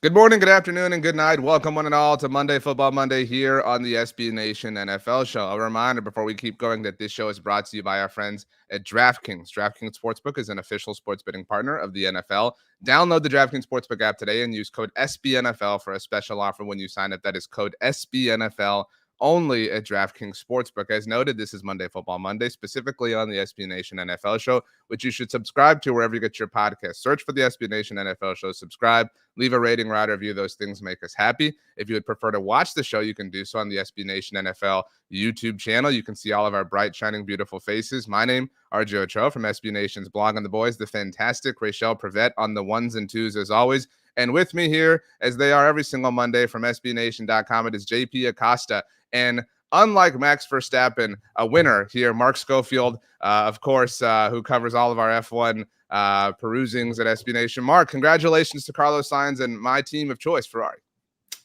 Good morning, good afternoon, and good night. Welcome, one and all, to Monday Football Monday here on the SB Nation NFL Show. A reminder before we keep going that this show is brought to you by our friends at DraftKings. DraftKings Sportsbook is an official sports betting partner of the NFL. Download the DraftKings Sportsbook app today and use code SBNFL for a special offer when you sign up. That is code SBNFL only at DraftKings Sportsbook. As noted, this is Monday Football Monday, specifically on the SB Nation NFL Show, which you should subscribe to wherever you get your podcast. Search for the SB Nation NFL Show, subscribe, leave a rating, write a review. Those things make us happy. If you would prefer to watch the show, you can do so on the SB Nation NFL YouTube channel. You can see all of our bright, shining, beautiful faces. My name, RJ Ochoa from SB Nation's Blog on the Boys, the fantastic Rachel Prevet on the ones and twos as always. And with me here, as they are every single Monday from SBNation.com, it is JP Acosta. And unlike Max Verstappen, a winner here, Mark Schofield, of course, who covers all of our F1 perusings at SB Nation. Mark, congratulations to Carlos Sainz and my team of choice, Ferrari.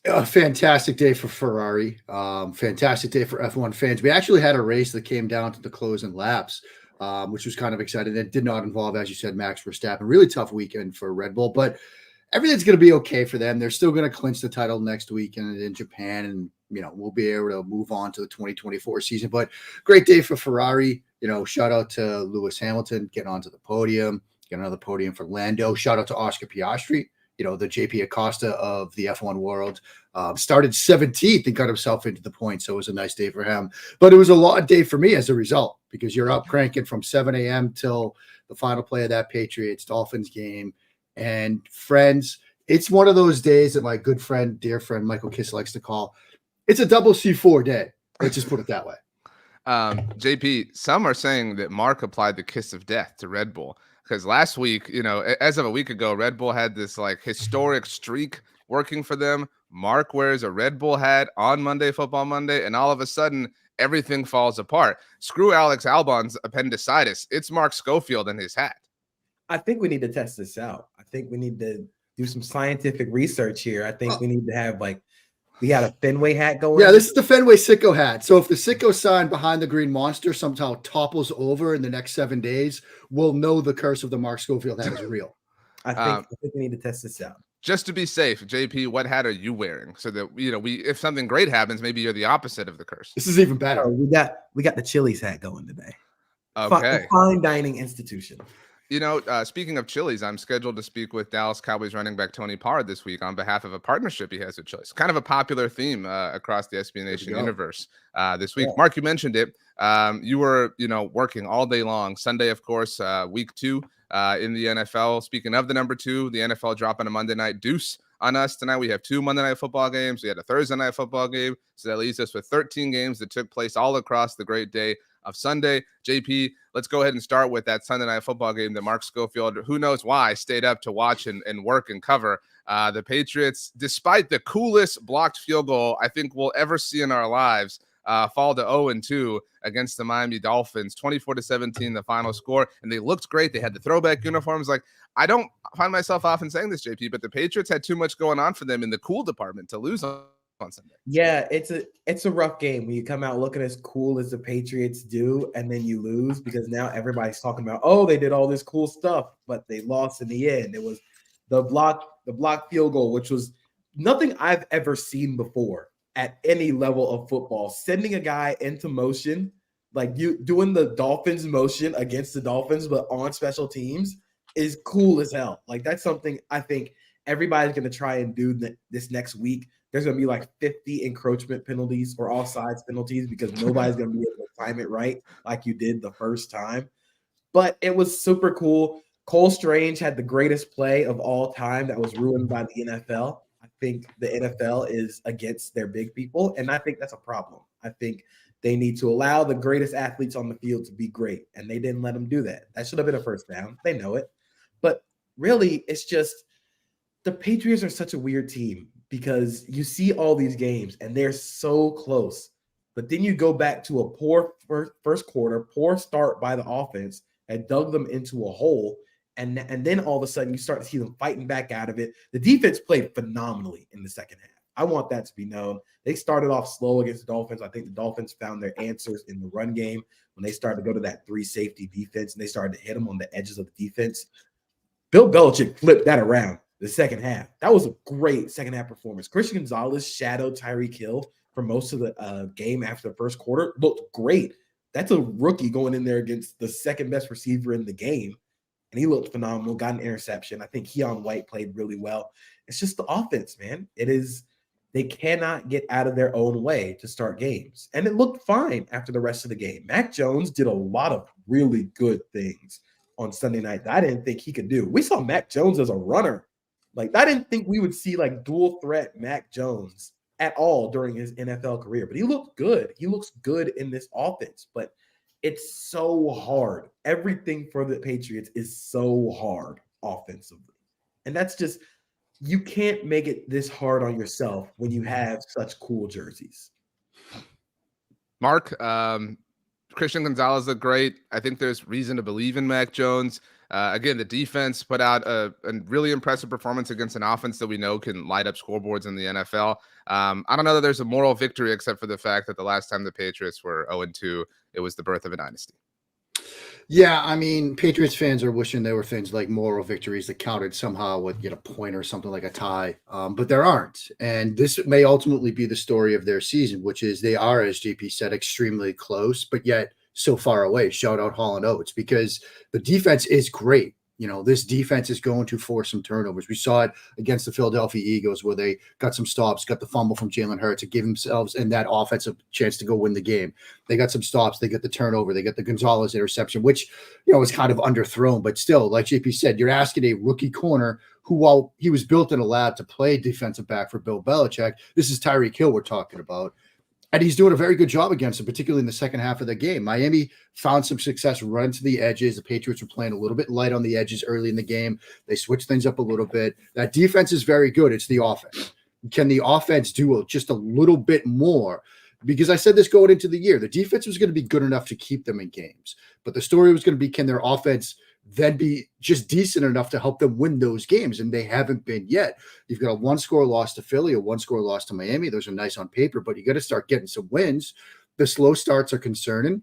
A fantastic day for Ferrari. Fantastic day for F1 fans. We actually had a race that came down to the closing laps, which was kind of exciting. It did not involve, as you said, Max Verstappen. Really tough weekend for Red Bull, but everything's going to be okay for them. They're still going to clinch the title next weekend in Japan, and we'll be able to move on to the 2024 season. But great day for Ferrari. Shout out to Lewis Hamilton getting onto the podium, get another podium for Lando. Shout out to Oscar Piastri, the JP Acosta of the F1 world. Started 17th and got himself into the points, so it was a nice day for him. But it was a long day for me as a result, because you're up cranking from 7 a.m. till the final play of that Patriots-Dolphins game. And friends, it's one of those days that my good friend, dear friend, Michael Kiss likes to call, it's a double C4 day. Let's just put it that way. JP, some are saying that Mark applied the kiss of death to Red Bull, because last week, as of a week ago, Red Bull had this historic streak working for them. Mark wears a Red Bull hat on Monday Football Monday, and all of a sudden, everything falls apart. Screw Alex Albon's appendicitis. It's Mark Schofield and his hat. I think we need to test this out. I think we need to do some scientific research here. I think we need to have we got a Fenway hat going. Yeah, this is the Fenway Sicko hat. So if the Sicko sign behind the green monster somehow topples over in the next 7 days, we'll know the curse of the Mark Schofield hat is real. I think we need to test this out. Just to be safe, JP, what hat are you wearing? So that if something great happens, maybe you're the opposite of the curse. This is even better. We got the Chili's hat going today. Okay. Fine dining institution. Speaking of Chili's, I'm scheduled to speak with Dallas Cowboys running back Tony Pollard this week on behalf of a partnership he has with Chili's. Kind of a popular theme across the SB Nation universe this week. Yeah. Mark, you mentioned it. You were, working all day long. Sunday, of course, week 2 in the NFL. Speaking of the number 2, the NFL dropping a Monday night deuce on us tonight. We have 2 Monday night football games. We had a Thursday night football game. So that leaves us with 13 games that took place all across the great day of Sunday. JP, let's go ahead and start with that Sunday night football game that Mark Schofield, who knows why, stayed up to watch and work and cover. The Patriots, despite the coolest blocked field goal I think we'll ever see in our lives, fall to 0-2 against the Miami Dolphins, 24-17, the final score. And they looked great. They had the throwback uniforms. I don't find myself often saying this, JP, but the Patriots had too much going on for them in the cool department to lose on Sunday. Yeah, it's a rough game when you come out looking as cool as the Patriots do, and then you lose, because now everybody's talking about, oh, they did all this cool stuff, but they lost in the end. It was the block field goal, which was nothing I've ever seen before at any level of football. Sending a guy into motion, you doing the Dolphins motion against the Dolphins, but on special teams, is cool as hell. That's something I think everybody's going to try and do this next week. There's going to be 50 encroachment penalties or offsides penalties, because nobody's going to be able to time it right like you did the first time. But it was super cool. Cole Strange had the greatest play of all time that was ruined by the NFL. I think the NFL is against their big people, and I think that's a problem. I think they need to allow the greatest athletes on the field to be great, and they didn't let them do that. That should have been a first down. They know it. But really, it's just the Patriots are such a weird team, because you see all these games and they're so close, but then you go back to a poor first quarter, poor start by the offense and dug them into a hole. And then all of a sudden you start to see them fighting back out of it. The defense played phenomenally in the second half. I want that to be known. They started off slow against the Dolphins. I think the Dolphins found their answers in the run game when they started to go to that 3 safety defense and they started to hit them on the edges of the defense. Bill Belichick flipped that around. the second half. That was a great second half performance. Christian Gonzalez shadowed Tyreek Hill for most of the game after the first quarter. Looked great. That's a rookie going in there against the second best receiver in the game. And he looked phenomenal, got an interception. I think Keon White played really well. It's just the offense, man. They cannot get out of their own way to start games. And it looked fine after the rest of the game. Mac Jones did a lot of really good things on Sunday night that I didn't think he could do. We saw Mac Jones as a runner. Like, I didn't think we would see like dual threat Mac Jones at all during his NFL career, but he looked good. He looks good in this offense, but it's so hard. Everything for the Patriots is so hard offensively. And that's just, you can't make it this hard on yourself when you have such cool jerseys. Mark, Christian Gonzalez looked great. I think there's reason to believe in Mac Jones. Again, the defense put out a really impressive performance against an offense that we know can light up scoreboards in the NFL. I don't know that there's a moral victory except for the fact that the last time the Patriots were 0-2, it was the birth of a dynasty. Yeah, I mean, Patriots fans are wishing there were things like moral victories that counted somehow with a point or something like a tie, but there aren't. And this may ultimately be the story of their season, which is they are, as JP said, extremely close, but yet so far away. Shout out Hall and Oates, because the defense is great. This defense is going to force some turnovers. We saw it against the Philadelphia Eagles where they got some stops, got the fumble from Jalen Hurts to give themselves and that offensive chance to go win the game. They got some stops. They get the turnover. They get the Gonzalez interception, which, was kind of underthrown. But still, like JP said, you're asking a rookie corner who, while he was built in a lab to play defensive back for Bill Belichick, this is Tyreek Hill we're talking about. And he's doing a very good job against them, particularly in the second half of the game. Miami found some success running to the edges. The Patriots were playing a little bit light on the edges early in the game. They switched things up a little bit. That defense is very good. It's the offense. Can the offense do just a little bit more? Because I said this going into the year, the defense was going to be good enough to keep them in games. But the story was going to be, can their offense then be just decent enough to help them win those games? And they haven't been yet. You've got a 1-score loss to Philly, a 1-score loss to Miami. Those are nice on paper, but you got to start getting some wins. The slow starts are concerning,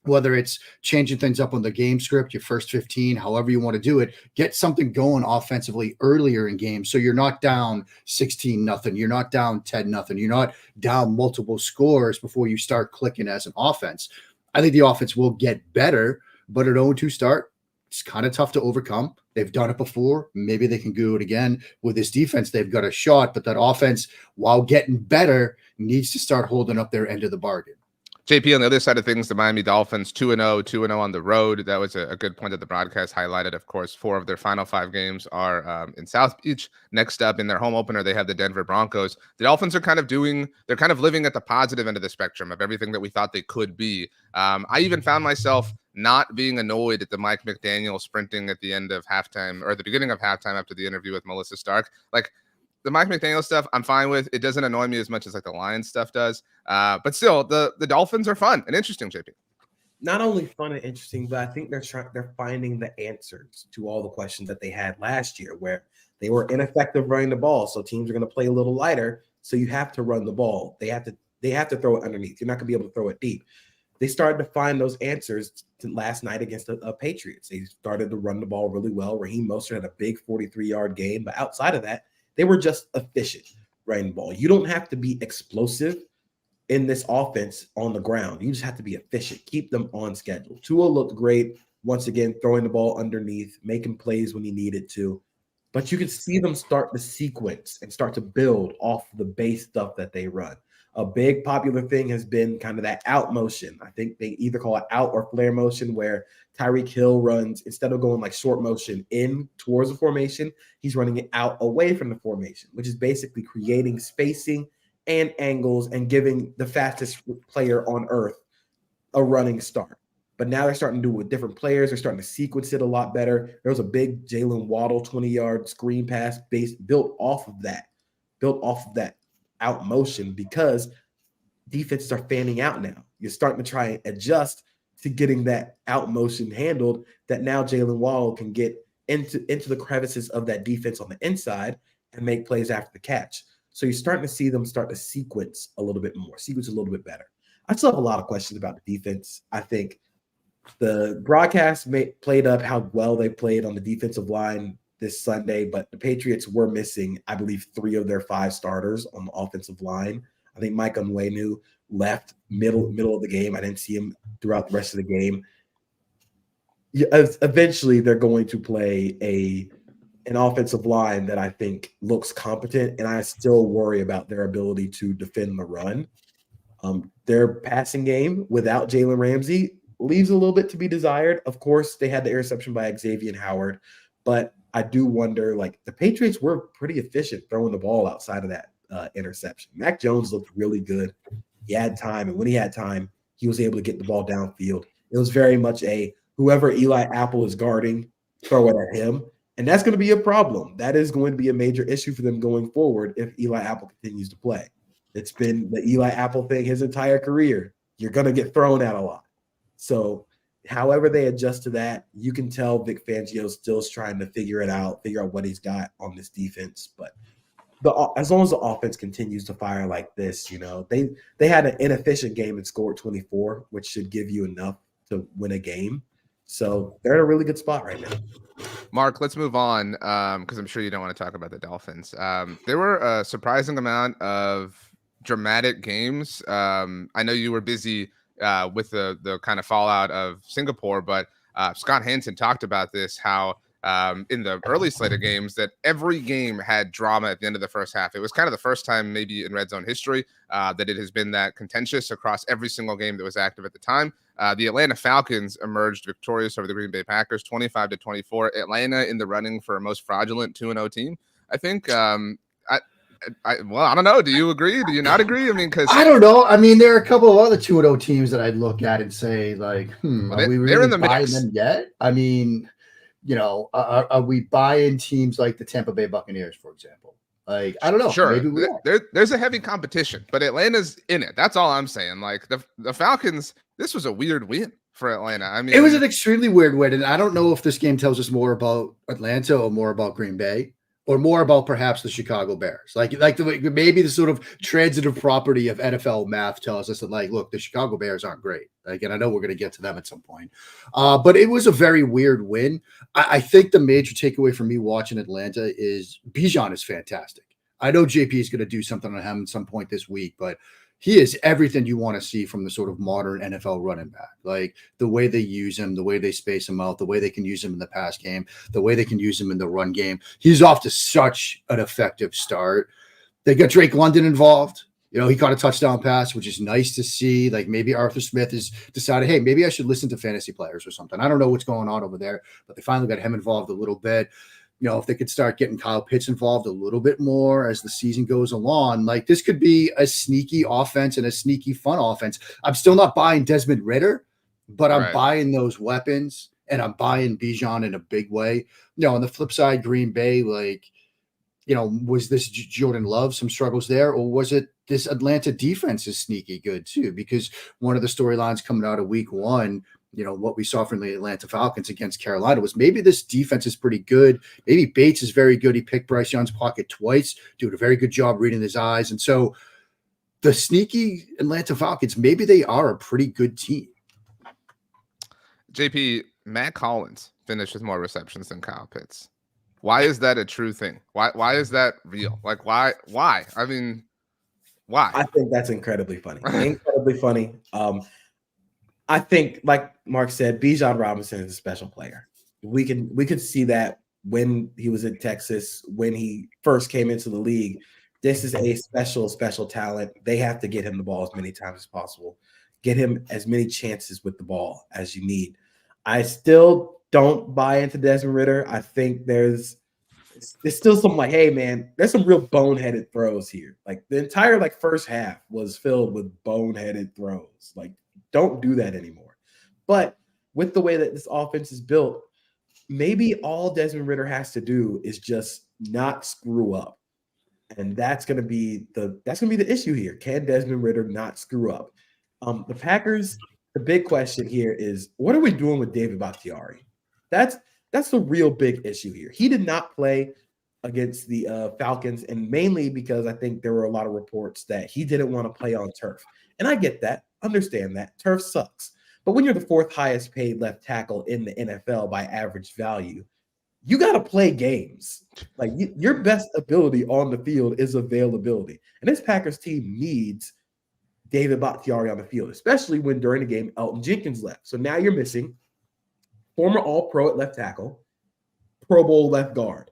whether it's changing things up on the game script, your first 15, however you want to do it, get something going offensively earlier in games. So you're not down 16-0. You're not down 10-0. You're not down multiple scores before you start clicking as an offense. I think the offense will get better, but an 0-2 start, it's kind of tough to overcome. They've done it before. Maybe they can do it again. With this defense, they've got a shot, but that offense, while getting better, needs to start holding up their end of the bargain. JP, on the other side of things, the Miami Dolphins 2-0 on the road. That was a good point that the broadcast highlighted. Of course, 4 of their final 5 games are in South Beach. Next up in their home opener, they have the Denver Broncos. The Dolphins are kind of living at the positive end of the spectrum of everything that we thought they could be. I even found myself not being annoyed at the Mike McDaniel sprinting at the end of halftime or the beginning of halftime after the interview with Melissa Stark. Like, the Mike McDaniel stuff, I'm fine with. It doesn't annoy me as much as like the Lions stuff does. But still, the Dolphins are fun and interesting, JP. Not only fun and interesting, but I think they're finding the answers to all the questions that they had last year, where they were ineffective running the ball. So teams are going to play a little lighter. So you have to run the ball. They have to throw it underneath. You're not going to be able to throw it deep. They started to find those answers last night against the Patriots. They started to run the ball really well. Raheem Mostert had a big 43-yard game, but outside of that, they were just efficient running the ball. You don't have to be explosive in this offense on the ground. You just have to be efficient. Keep them on schedule. Tua looked great, once again, throwing the ball underneath, making plays when he needed to. But you could see them start the sequence and start to build off the base stuff that they run. A big popular thing has been kind of that out motion. I think they either call it out or flare motion, where Tyreek Hill runs, instead of going like short motion in towards the formation, he's running it out away from the formation, which is basically creating spacing and angles and giving the fastest player on earth a running start. But now they're starting to do it with different players. They're starting to sequence it a lot better. There was a big Jalen Waddle 20-yard screen pass built off of that out motion, because defenses are fanning out now. You're starting to try and adjust to getting that out motion handled, that now Jalen Waddle can get into the crevices of that defense on the inside and make plays after the catch. So you're starting to see them start to sequence a little bit better. I still have a lot of questions about the defense. I think the broadcast played up how well they played on the defensive line this Sunday, but the Patriots were missing, I believe, 3 of their 5 starters on the offensive line. I think Mike Onwenu left middle of the game. I didn't see him throughout the rest of the game. Eventually, they're going to play an offensive line that I think looks competent, and I still worry about their ability to defend the run. Their passing game without Jalen Ramsey leaves a little bit to be desired. Of course, they had the interception by Xavier Howard, but I do wonder, like, the Patriots were pretty efficient throwing the ball outside of that interception. Mac Jones looked really good. He had time, and when he had time, he was able to get the ball downfield. It was very much a whoever Eli Apple is guarding, throw it at him. And that's going to be a problem. That is going to be a major issue for them going forward if Eli Apple continues to play. It's been the Eli Apple thing his entire career. You're going to get thrown at a lot. So however they adjust to that, you can tell Vic Fangio still trying to figure out what he's got on this defense. But as long as the offense continues to fire like this, they had an inefficient game and scored 24, which should give you enough to win a game. So they're in a really good spot right now. Mark, let's move on because I'm sure you don't want to talk about the Dolphins. There were a surprising amount of dramatic games. I know you were busy with the kind of fallout of Singapore, but Scott Hansen talked about this, how in the early slate of games that every game had drama at the end of the first half. It was kind of the first time maybe in Red Zone history that it has been that contentious across every single game that was active at the time. The Atlanta Falcons emerged victorious over the Green Bay Packers, 25-24. Atlanta in the running for a most fraudulent 2-0 team, I think. I don't know. Do you agree? Do you not agree? I mean, because I don't know. I mean, there are a couple of other 2-0 teams that I'd look at and say, like, are we really buying them yet? I mean, are we buying teams like the Tampa Bay Buccaneers, for example? Like, I don't know. Sure, maybe we there's a heavy competition, but Atlanta's in it. That's all I'm saying. Like the Falcons, this was a weird win for Atlanta. I mean, it was an extremely weird win, and I don't know if this game tells us more about Atlanta or more about Green Bay, or more about perhaps the Chicago Bears. Like maybe the sort of transitive property of NFL math tells us that, like, look, the Chicago Bears aren't great. Like, and I know we're going to get to them at some point. But it was a very weird win. I think the major takeaway for me watching Atlanta is Bijan is fantastic. I know JP is going to do something on him at some point this week, but he is everything you want to see from the sort of modern NFL running back. Like the way they use him, the way they space him out, the way they can use him in the pass game, the way they can use him in the run game. He's off to such an effective start. They got Drake London involved. He caught a touchdown pass, which is nice to see. Like maybe Arthur Smith has decided, hey, maybe I should listen to fantasy players or something. I don't know what's going on over there, but they finally got him involved a little bit. If they could start getting Kyle Pitts involved a little bit more as the season goes along, like this could be a sneaky offense and a sneaky fun offense. I'm still not buying Desmond Ridder, but I'm buying those weapons and I'm buying Bijan in a big way. On the flip side, Green Bay, like, was this Jordan Love, some struggles there, or was it this Atlanta defense is sneaky good too? Because one of the storylines coming out of week 1, what we saw from the Atlanta Falcons against Carolina was maybe this defense is pretty good. Maybe Bates is very good. He picked Bryce Young's pocket twice, doing a very good job reading his eyes. And so the sneaky Atlanta Falcons, maybe they are a pretty good team. JP, Matt Collins finished with more receptions than Kyle Pitts. Why is that a true thing? Why is that real? Like, why? I mean, why? I think that's incredibly funny. Incredibly funny. I think, like Mark said, Bijan Robinson is a special player. We could see that when he was in Texas, when he first came into the league. This is a special talent. They have to get him the ball as many times as possible. Get him as many chances with the ball as you need. I still don't buy into Desmond Ridder. I think there's still some like, hey man, there's some real boneheaded throws here. Like the entire first half was filled with boneheaded throws. Like, don't do that anymore. But with the way that this offense is built, maybe all Desmond Ridder has to do is just not screw up. And that's going to be the issue here. Can Desmond Ridder not screw up? The Packers, the big question here is, what are we doing with David Bakhtiari? That's the real big issue here. He did not play against the Falcons, and mainly because I think there were a lot of reports that he didn't want to play on turf. And I get that. Understand that. Turf sucks. But when you're the 4th highest paid left tackle in the NFL by average value, you got to play games. Like your best ability on the field is availability. And this Packers team needs David Bakhtiari on the field, especially when during the game Elton Jenkins left. So now you're missing former All-Pro at left tackle, Pro Bowl left guard.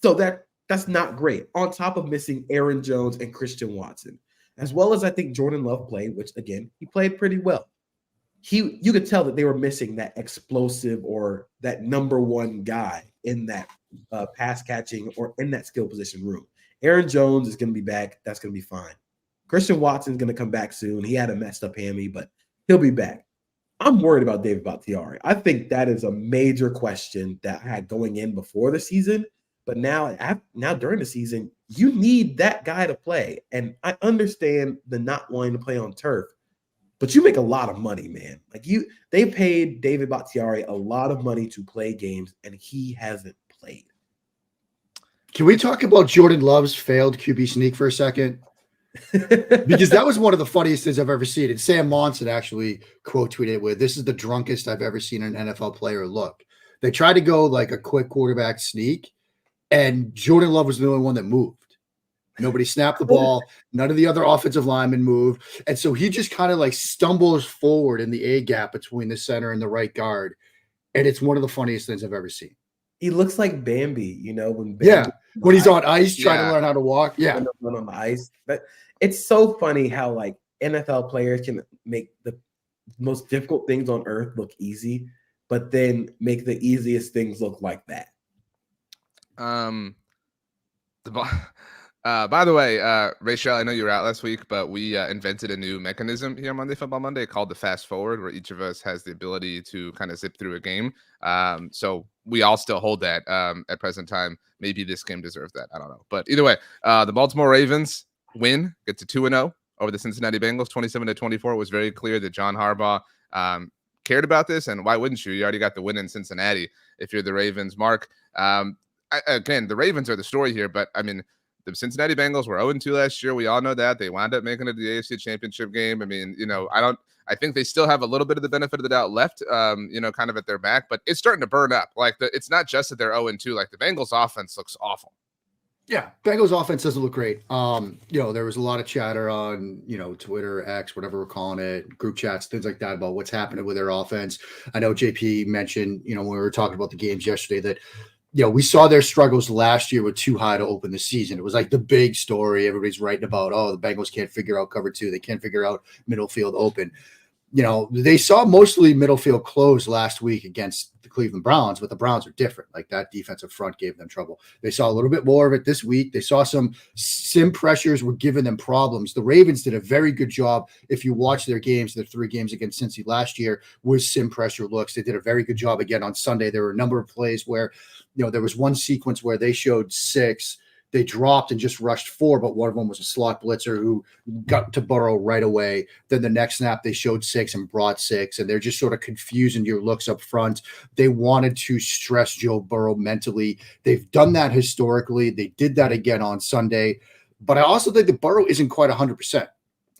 So that's not great. On top of missing Aaron Jones and Christian Watson, as well as I think Jordan Love played, which again, he played pretty well. You could tell that they were missing that explosive or that number one guy in that pass catching or in that skill position room. Aaron Jones is going to be back. That's going to be fine. Christian Watson is going to come back soon. He had a messed up hammy, but he'll be back. I'm worried about David Bakhtiari. I think that is a major question that I had going in before the season. But now during the season, you need that guy to play. And I understand the not wanting to play on turf, but you make a lot of money, man. Like they paid David Bakhtiari a lot of money to play games, and he hasn't played. Can we talk about Jordan Love's failed QB sneak for a second? Because that was one of the funniest things I've ever seen. And Sam Monson actually quote tweeted with, "This is the drunkest I've ever seen an NFL player look." They tried to go like a quick quarterback sneak, and Jordan Love was the only one that moved. Nobody snapped the ball. None of the other offensive linemen moved. And so he just kind of like stumbles forward in the A gap between the center and the right guard. And it's one of the funniest things I've ever seen. He looks like Bambi, when he's on ice trying to learn how to walk. Yeah. On the ice. But it's so funny how like NFL players can make the most difficult things on earth look easy, but then make the easiest things look like that. By the way, Rachel, I know you were out last week, but we invented a new mechanism here on Monday Football Monday called the Fast Forward, where each of us has the ability to kind of zip through a game. So we all still hold that at present time. Maybe this game deserves that. I don't know. But either way, the Baltimore Ravens win, get to 2-0 over the Cincinnati Bengals, 27-24. It was very clear that John Harbaugh cared about this. And why wouldn't you? You already got the win in Cincinnati if you're the Ravens. Mark, again, the Ravens are the story here, but I mean, the Cincinnati Bengals were 0-2 last year. We all know that. They wound up making it to the AFC Championship game. I mean, I think they still have a little bit of the benefit of the doubt left, kind of at their back, but it's starting to burn up. Like it's not just that they're 0-2. Like the Bengals offense looks awful. Yeah, Bengals offense doesn't look great. There was a lot of chatter on, Twitter, X, whatever we're calling it, group chats, things like that about what's happening with their offense. I know JP mentioned, when we were talking about the games yesterday that, we saw their struggles last year with too high to open the season. It was like the big story. Everybody's writing about, the Bengals can't figure out cover two. They can't figure out middle field open. They saw mostly middle field close last week against the Cleveland Browns, but the Browns are different. Like that defensive front gave them trouble. They saw a little bit more of it this week. They saw some sim pressures were giving them problems. The Ravens did a very good job. If you watch their games, their 3 games against Cincy last year with sim pressure looks, they did a very good job again on Sunday. There were a number of plays where, there was one sequence where they showed 6. They dropped and just rushed 4, but one of them was a slot blitzer who got to Burrow right away. Then the next snap, they showed 6 and brought 6, and they're just sort of confusing your looks up front. They wanted to stress Joe Burrow mentally. They've done that historically. They did that again on Sunday. But I also think that Burrow isn't quite 100%.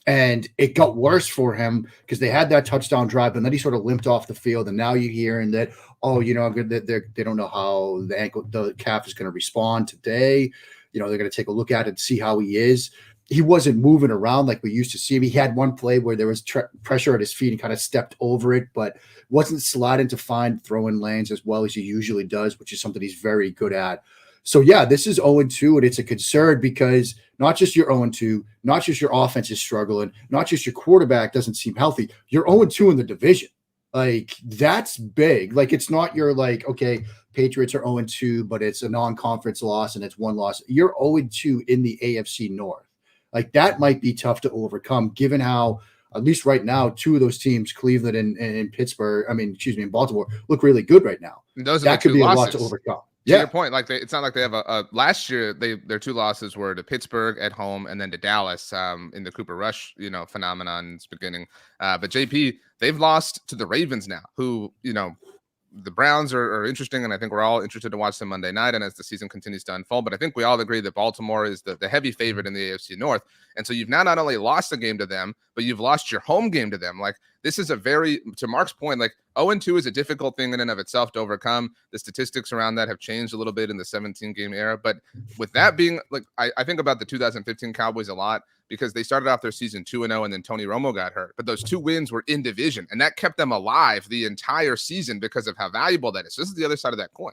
And it got worse for him because they had that touchdown drive, and then he sort of limped off the field. And now you're hearing that, they don't know how the calf is going to respond today. They're going to take a look at it and see how he is. He wasn't moving around like we used to see him. He had one play where there was pressure at his feet and kind of stepped over it, but wasn't sliding to find throwing lanes as well as he usually does, which is something he's very good at. So, yeah, this is 0-2, and it's a concern because not just you're 0-2, not just your offense is struggling, not just your quarterback doesn't seem healthy, you're 0-2 in the division. Like, that's big. Like, it's not your, like, okay, Patriots are 0-2, but it's a non-conference loss and it's one loss. You're 0-2 in the AFC North. Like, that might be tough to overcome given how, at least right now, 2 of those teams, Cleveland and Pittsburgh, and Baltimore, look really good right now. That could be a lot to overcome. To your point, like it's not like they have a last year. Their 2 losses were to Pittsburgh at home and then to Dallas in the Cooper Rush phenomenon's beginning. But JP, they've lost to the Ravens now, who the Browns are interesting, and I think we're all interested to watch them Monday night and as the season continues to unfold. But I think we all agree that Baltimore is the heavy favorite in the AFC North. And so you've now not only lost the game to them, but you've lost your home game to them. Like, this is a very, to Mark's point, like 0-2 is a difficult thing in and of itself to overcome. The statistics around that have changed a little bit in the 17-game era. But with that being, like, I think about the 2015 Cowboys a lot because they started off their season 2-0 and then Tony Romo got hurt. But those 2 wins were in division, and that kept them alive the entire season because of how valuable that is. So this is the other side of that coin.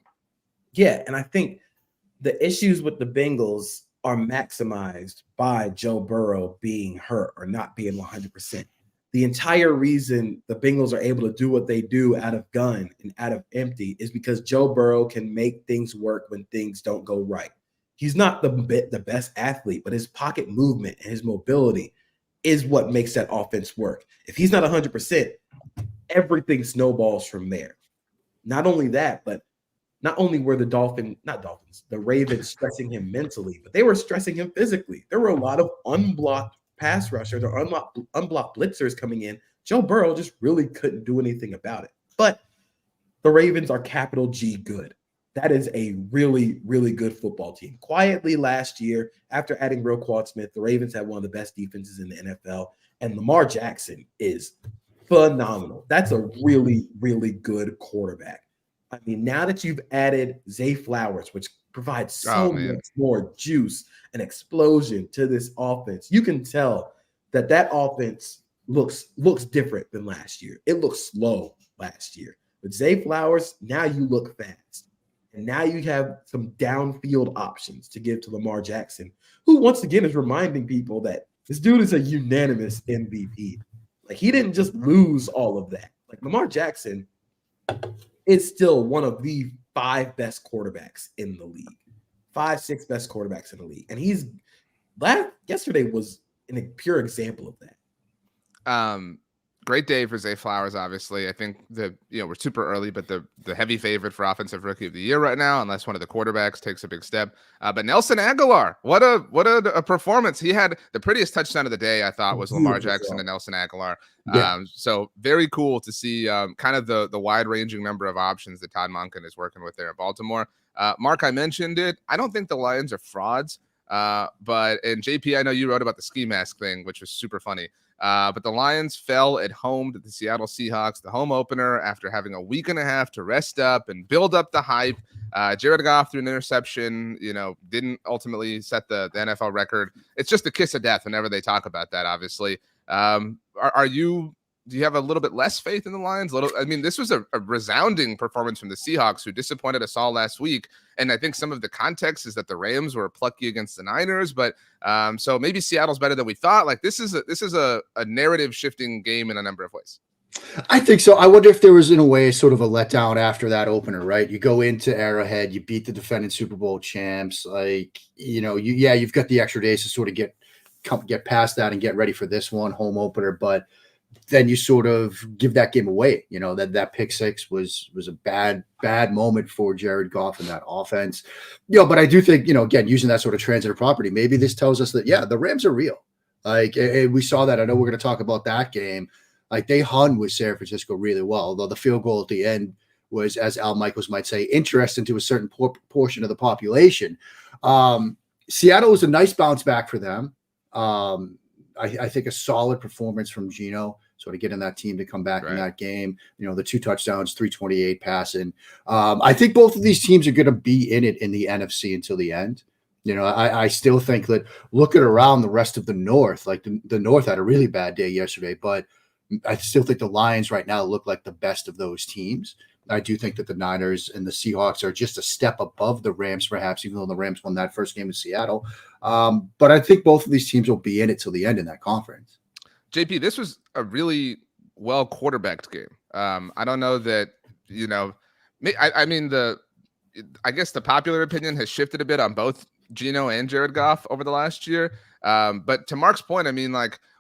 Yeah, and I think the issues with the Bengals are maximized by Joe Burrow being hurt or not being 100%. The entire reason the Bengals are able to do what they do out of gun and out of empty is because Joe Burrow can make things work when things don't go right. He's not the best athlete, but his pocket movement and his mobility is what makes that offense work. If he's not 100%, everything snowballs from there. Not only that, but not only were the Ravens stressing him mentally, but they were stressing him physically. There were a lot of unblocked pass rushers or unblocked blitzers coming in. Joe Burrow just really couldn't do anything about it. But the Ravens are capital G good. That is a really, really good football team. Quietly last year, after adding Roquan Smith, the Ravens had one of the best defenses in the NFL, and Lamar Jackson is phenomenal. That's a really, really good quarterback. I mean, now that you've added Zay Flowers, which provides so much more juice and explosion to this offense, you can tell that offense looks different than last year. It looked slow last year. With Zay Flowers, now you look fast. And now you have some downfield options to give to Lamar Jackson, who once again is reminding people that this dude is a unanimous MVP. Like, he didn't just lose all of that. Like, Lamar Jackson is still one of the 5 best quarterbacks in the league. 5-6 best quarterbacks in the league. And yesterday was a pure example of that. Great day for Zay Flowers, obviously. I think we're super early, but the heavy favorite for Offensive Rookie of the Year right now, unless one of the quarterbacks takes a big step. But Nelson Aguilar, what a performance. He had the prettiest touchdown of the day, I thought, was Lamar Jackson and Nelson Aguilar. Yeah. So very cool to see kind of the wide-ranging number of options that Todd Monken is working with there in Baltimore. Mark, I mentioned it. I don't think the Lions are frauds. And JP, I know you wrote about the ski mask thing, which was super funny. But the Lions fell at home to the Seattle Seahawks, the home opener, after having a week and a half to rest up and build up the hype. Jared Goff threw an interception, didn't ultimately set the NFL record. It's just the kiss of death whenever they talk about that, obviously. Do you have a little bit less faith in the Lions? This was a resounding performance from the Seahawks, who disappointed us all last week. And I think some of the context is that the Rams were plucky against the Niners, but so maybe Seattle's better than we thought. Like, this is a narrative shifting game in a number of ways. I think so. I wonder if there was, in a way, sort of a letdown after that opener, right? You go into Arrowhead, you beat the defending Super Bowl champs. Like, you've got the extra days to sort of get past that and get ready for this one home opener, but then you sort of give that game away. That pick six was a bad moment for Jared Goff and that offense. But I do think, again, using that sort of transitive property, maybe this tells us that, the Rams are real. Like, we saw that. I know we're going to talk about that game. Like, they hung with San Francisco really well, although the field goal at the end was, as Al Michaels might say, interesting to a certain portion of the population. Seattle was a nice bounce back for them. I think a solid performance from Geno, sort of getting that team to come back in that game. The 2 touchdowns, 328 passing. I think both of these teams are going to be in it in the NFC until the end. I still think that looking around the rest of the North, like the North had a really bad day yesterday, but I still think the Lions right now look like the best of those teams. I do think that the Niners and the Seahawks are just a step above the Rams, perhaps, even though the Rams won that first game in Seattle. But I think both of these teams will be in it till the end in that conference. JP, this was a really well quarterbacked game. I don't know that, I guess the popular opinion has shifted a bit on both Geno and Jared Goff over the last year. But to Mark's point,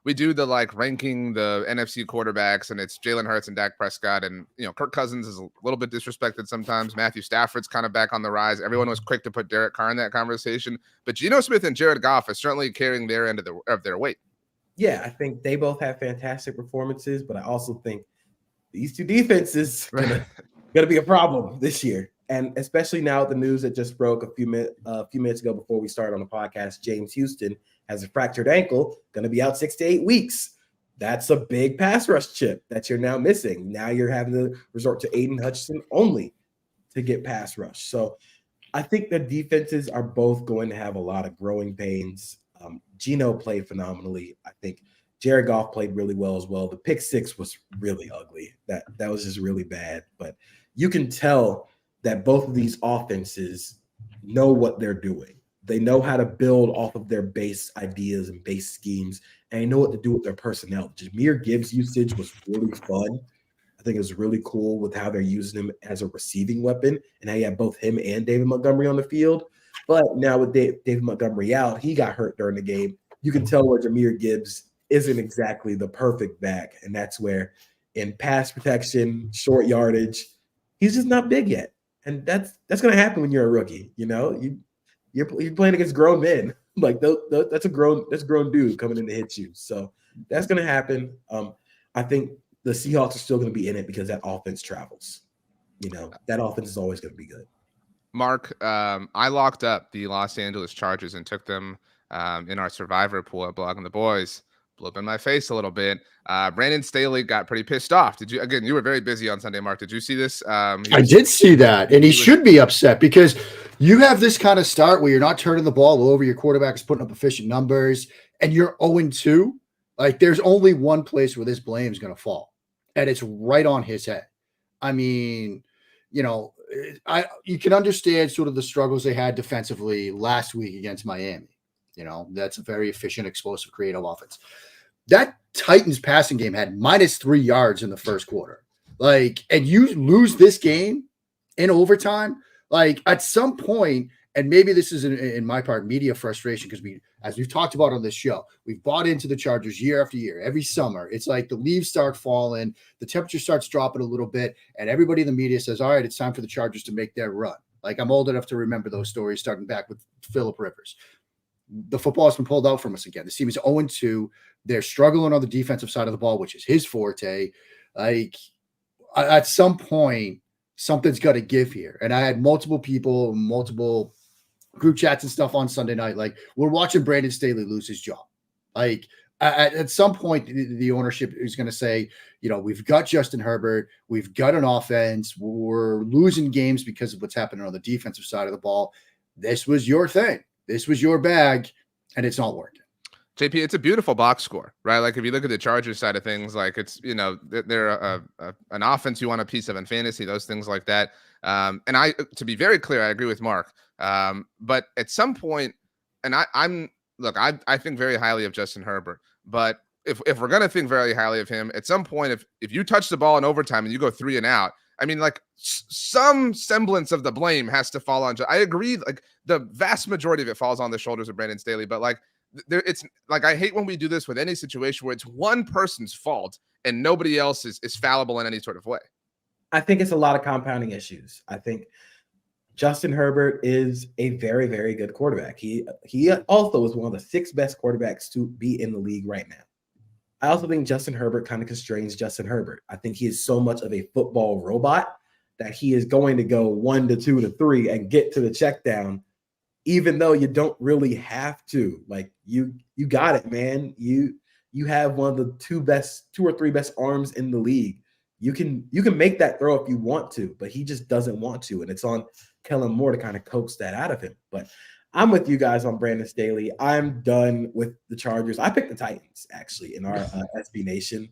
we do the ranking the NFC quarterbacks, and it's Jalen Hurts and Dak Prescott, and Kirk Cousins is a little bit disrespected sometimes. Matthew Stafford's kind of back on the rise. Everyone was quick to put Derek Carr in that conversation, but Geno Smith and Jared Goff are certainly carrying their end of their weight. Yeah, I think they both have fantastic performances, but I also think these two defenses are gonna be a problem this year. And especially now, the news that just broke a few minutes ago before we started on the podcast, James Houston has a fractured ankle, going to be out 6 to 8 weeks. That's a big pass rush chip that you're now missing. Now you're having to resort to Aiden Hutchinson only to get pass rush. So I think the defenses are both going to have a lot of growing pains. Geno played phenomenally. I think Jared Goff played really well as well. The pick six was really ugly. That was just really bad. But you can tell that both of these offenses know what they're doing. They know how to build off of their base ideas and base schemes, and they know what to do with their personnel. Jahmyr Gibbs' usage was really fun. I think it was really cool with how they're using him as a receiving weapon and how you have both him and David Montgomery on the field. But now with David Montgomery out, he got hurt during the game. You can tell where Jahmyr Gibbs isn't exactly the perfect back, and that's where in pass protection, short yardage, he's just not big yet. And that's going to happen when you're a rookie. You know, you're playing against grown men. Like that's a grown dude coming in to hit you. So that's going to happen. I think the Seahawks are still going to be in it because that offense travels. You know, that offense is always going to be good. Mark, I locked up the Los Angeles Chargers and took them in our survivor pool at Blogging the Boys. Blew up in my face a little bit. Brandon Staley got pretty pissed off. Did you? Again, you were very busy on Sunday, Mark. Did you see this? I did see that, and he should be upset because you have this kind of start where you're not turning the ball over. Your quarterback is putting up efficient numbers, and you're 0-2. Like, there's only one place where this blame is going to fall, and it's right on his head. I mean, you know, you can understand sort of the struggles they had defensively last week against Miami. You know, that's a very efficient, explosive, creative offense. That Titans passing game had -3 yards in the first quarter. Like, and you lose this game in overtime. Like, at some point, and maybe this is in my part, media frustration, because as we've talked about on this show, we've bought into the Chargers year after year. Every summer, it's like the leaves start falling, the temperature starts dropping a little bit, and everybody in the media says, all right, it's time for the Chargers to make their run. Like, I'm old enough to remember those stories starting back with Phillip Rivers. The football has been pulled out from us again. This team is 0-2. They're struggling on the defensive side of the ball, which is his forte. Like, at some point, something's got to give here. And I had multiple people, multiple group chats and stuff on Sunday night. Like, we're watching Brandon Staley lose his job. Like, at some point, the ownership is going to say, you know, we've got Justin Herbert. We've got an offense. We're losing games because of what's happening on the defensive side of the ball. This was your thing. This was your bag, and it's not working. JP, it's a beautiful box score, right? Like, if you look at the Chargers side of things, like, it's, you know, they're an offense you want a piece of in fantasy, those things like that. And to be very clear, I agree with Mark. But at some point, and I think very highly of Justin Herbert, but if we're going to think very highly of him, at some point, if you touch the ball in overtime and you go 3 and out, I mean, like, some semblance of the blame has to fall on. I agree. Like, the vast majority of it falls on the shoulders of Brandon Staley, but like, it's like, I hate when we do this with any situation where it's one person's fault and nobody else is fallible in any sort of way. I think it's a lot of compounding issues. I think Justin Herbert is a very, very good quarterback. He also is one of the 6 best quarterbacks to be in the league right now. I also think Justin Herbert kind of constrains Justin Herbert. I think he is so much of a football robot that he is going to go 1 to 2 to 3 and get to the check down, even though you don't really have to. Like, you got it, man. You have one of the 2 or 3 best arms in the league. You can make that throw if you want to, but he just doesn't want to. And it's on Kellen Moore to kind of coax that out of him. But I'm with you guys on Brandon Staley. I'm done with the Chargers. I picked the Titans, actually, in our SB Nation,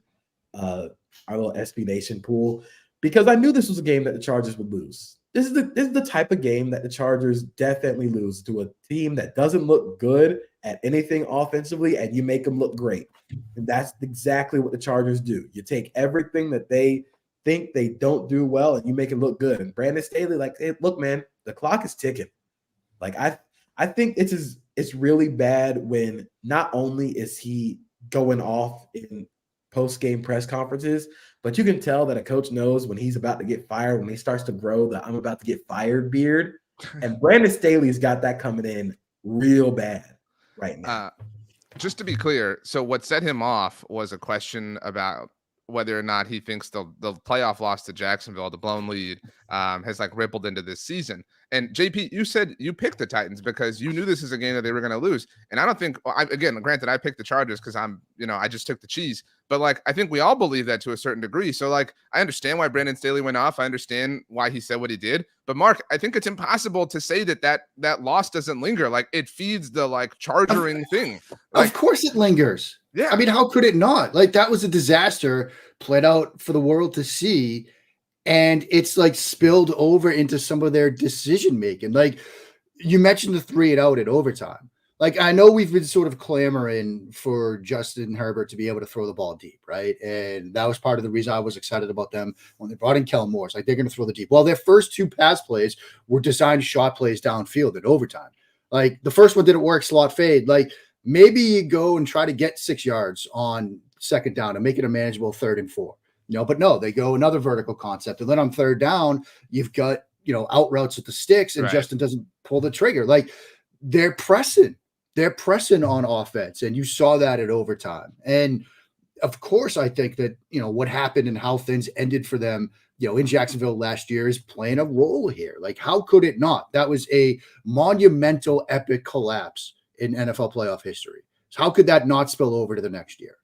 our little SB Nation pool, because I knew this was a game that the Chargers would lose. This is the type of game that the Chargers definitely lose to a team that doesn't look good at anything offensively, and you make them look great. And that's exactly what the Chargers do. You take everything that they think they don't do well, and you make it look good. And Brandon Staley, like, hey, look, man, the clock is ticking. Like, I think it's really bad when not only is he going off in post-game press conferences, but you can tell that a coach knows when he's about to get fired, when he starts to grow the I'm about to get fired beard. And Brandon Staley's got that coming in real bad right now. Just to be clear, so what set him off was a question about whether or not he thinks the playoff loss to Jacksonville, the blown lead, has like rippled into this season. And JP, you said you picked the Titans because you knew this is a game that they were going to lose. And I don't think, again, granted, I picked the Chargers because I just took the cheese. But like, I think we all believe that to a certain degree. So like, I understand why Brandon Staley went off. I understand why he said what he did. But Mark, I think it's impossible to say that loss doesn't linger. Like, it feeds the like chargering thing. Like, of course it lingers. Yeah. I mean, how could it not? Like, that was a disaster played out for the world to see. And it's like spilled over into some of their decision making. Like, you mentioned the 3 and out at overtime. Like, I know we've been sort of clamoring for Justin Herbert to be able to throw the ball deep, right? And that was part of the reason I was excited about them when they brought in Kellen Moore. Like, they're going to throw the deep. Well, their first 2 pass plays were designed shot plays downfield in overtime. Like, the first one didn't work, slot fade. Like, maybe you go and try to get 6 yards on second down and make it a manageable 3rd and 4. But no, they go another vertical concept. And then on 3rd down, you've got, out routes with the sticks and Justin doesn't pull the trigger. Like, they're pressing on offense. And you saw that at overtime. And of course, I think that, what happened and how things ended for them, in Jacksonville last year is playing a role here. Like, how could it not? That was a monumental, epic collapse in NFL playoff history. So how could that not spill over to the next year?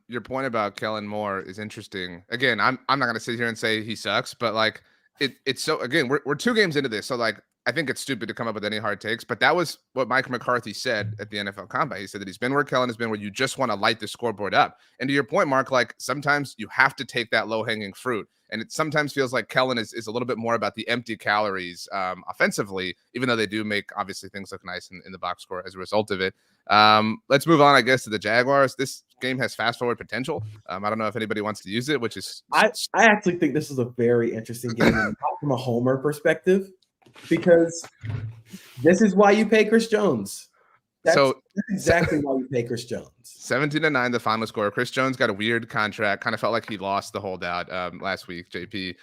Your point about Kellen Moore is interesting. Again, I'm not going to sit here and say he sucks, but like it's so, again, we're 2 games into this. So like, I think it's stupid to come up with any hard takes, but that was what Mike McCarthy said at the NFL Combine. He said that he's been where Kellen has been, where you just want to light the scoreboard up. And to your point, Mark, like sometimes you have to take that low hanging fruit. And it sometimes feels like Kellen is a little bit more about the empty calories offensively, even though they do make obviously things look nice in the box score as a result of it. Let's move on, I guess, to the Jaguars. This game has fast forward potential. I don't know if anybody wants to use it, which is I actually think this is a very interesting game not from a homer perspective, because this is why you pay Chris Jones. That's exactly why you pay Chris Jones. 17-9, the final score. Chris Jones got a weird contract. Kind of felt like he lost the holdout last week. JP,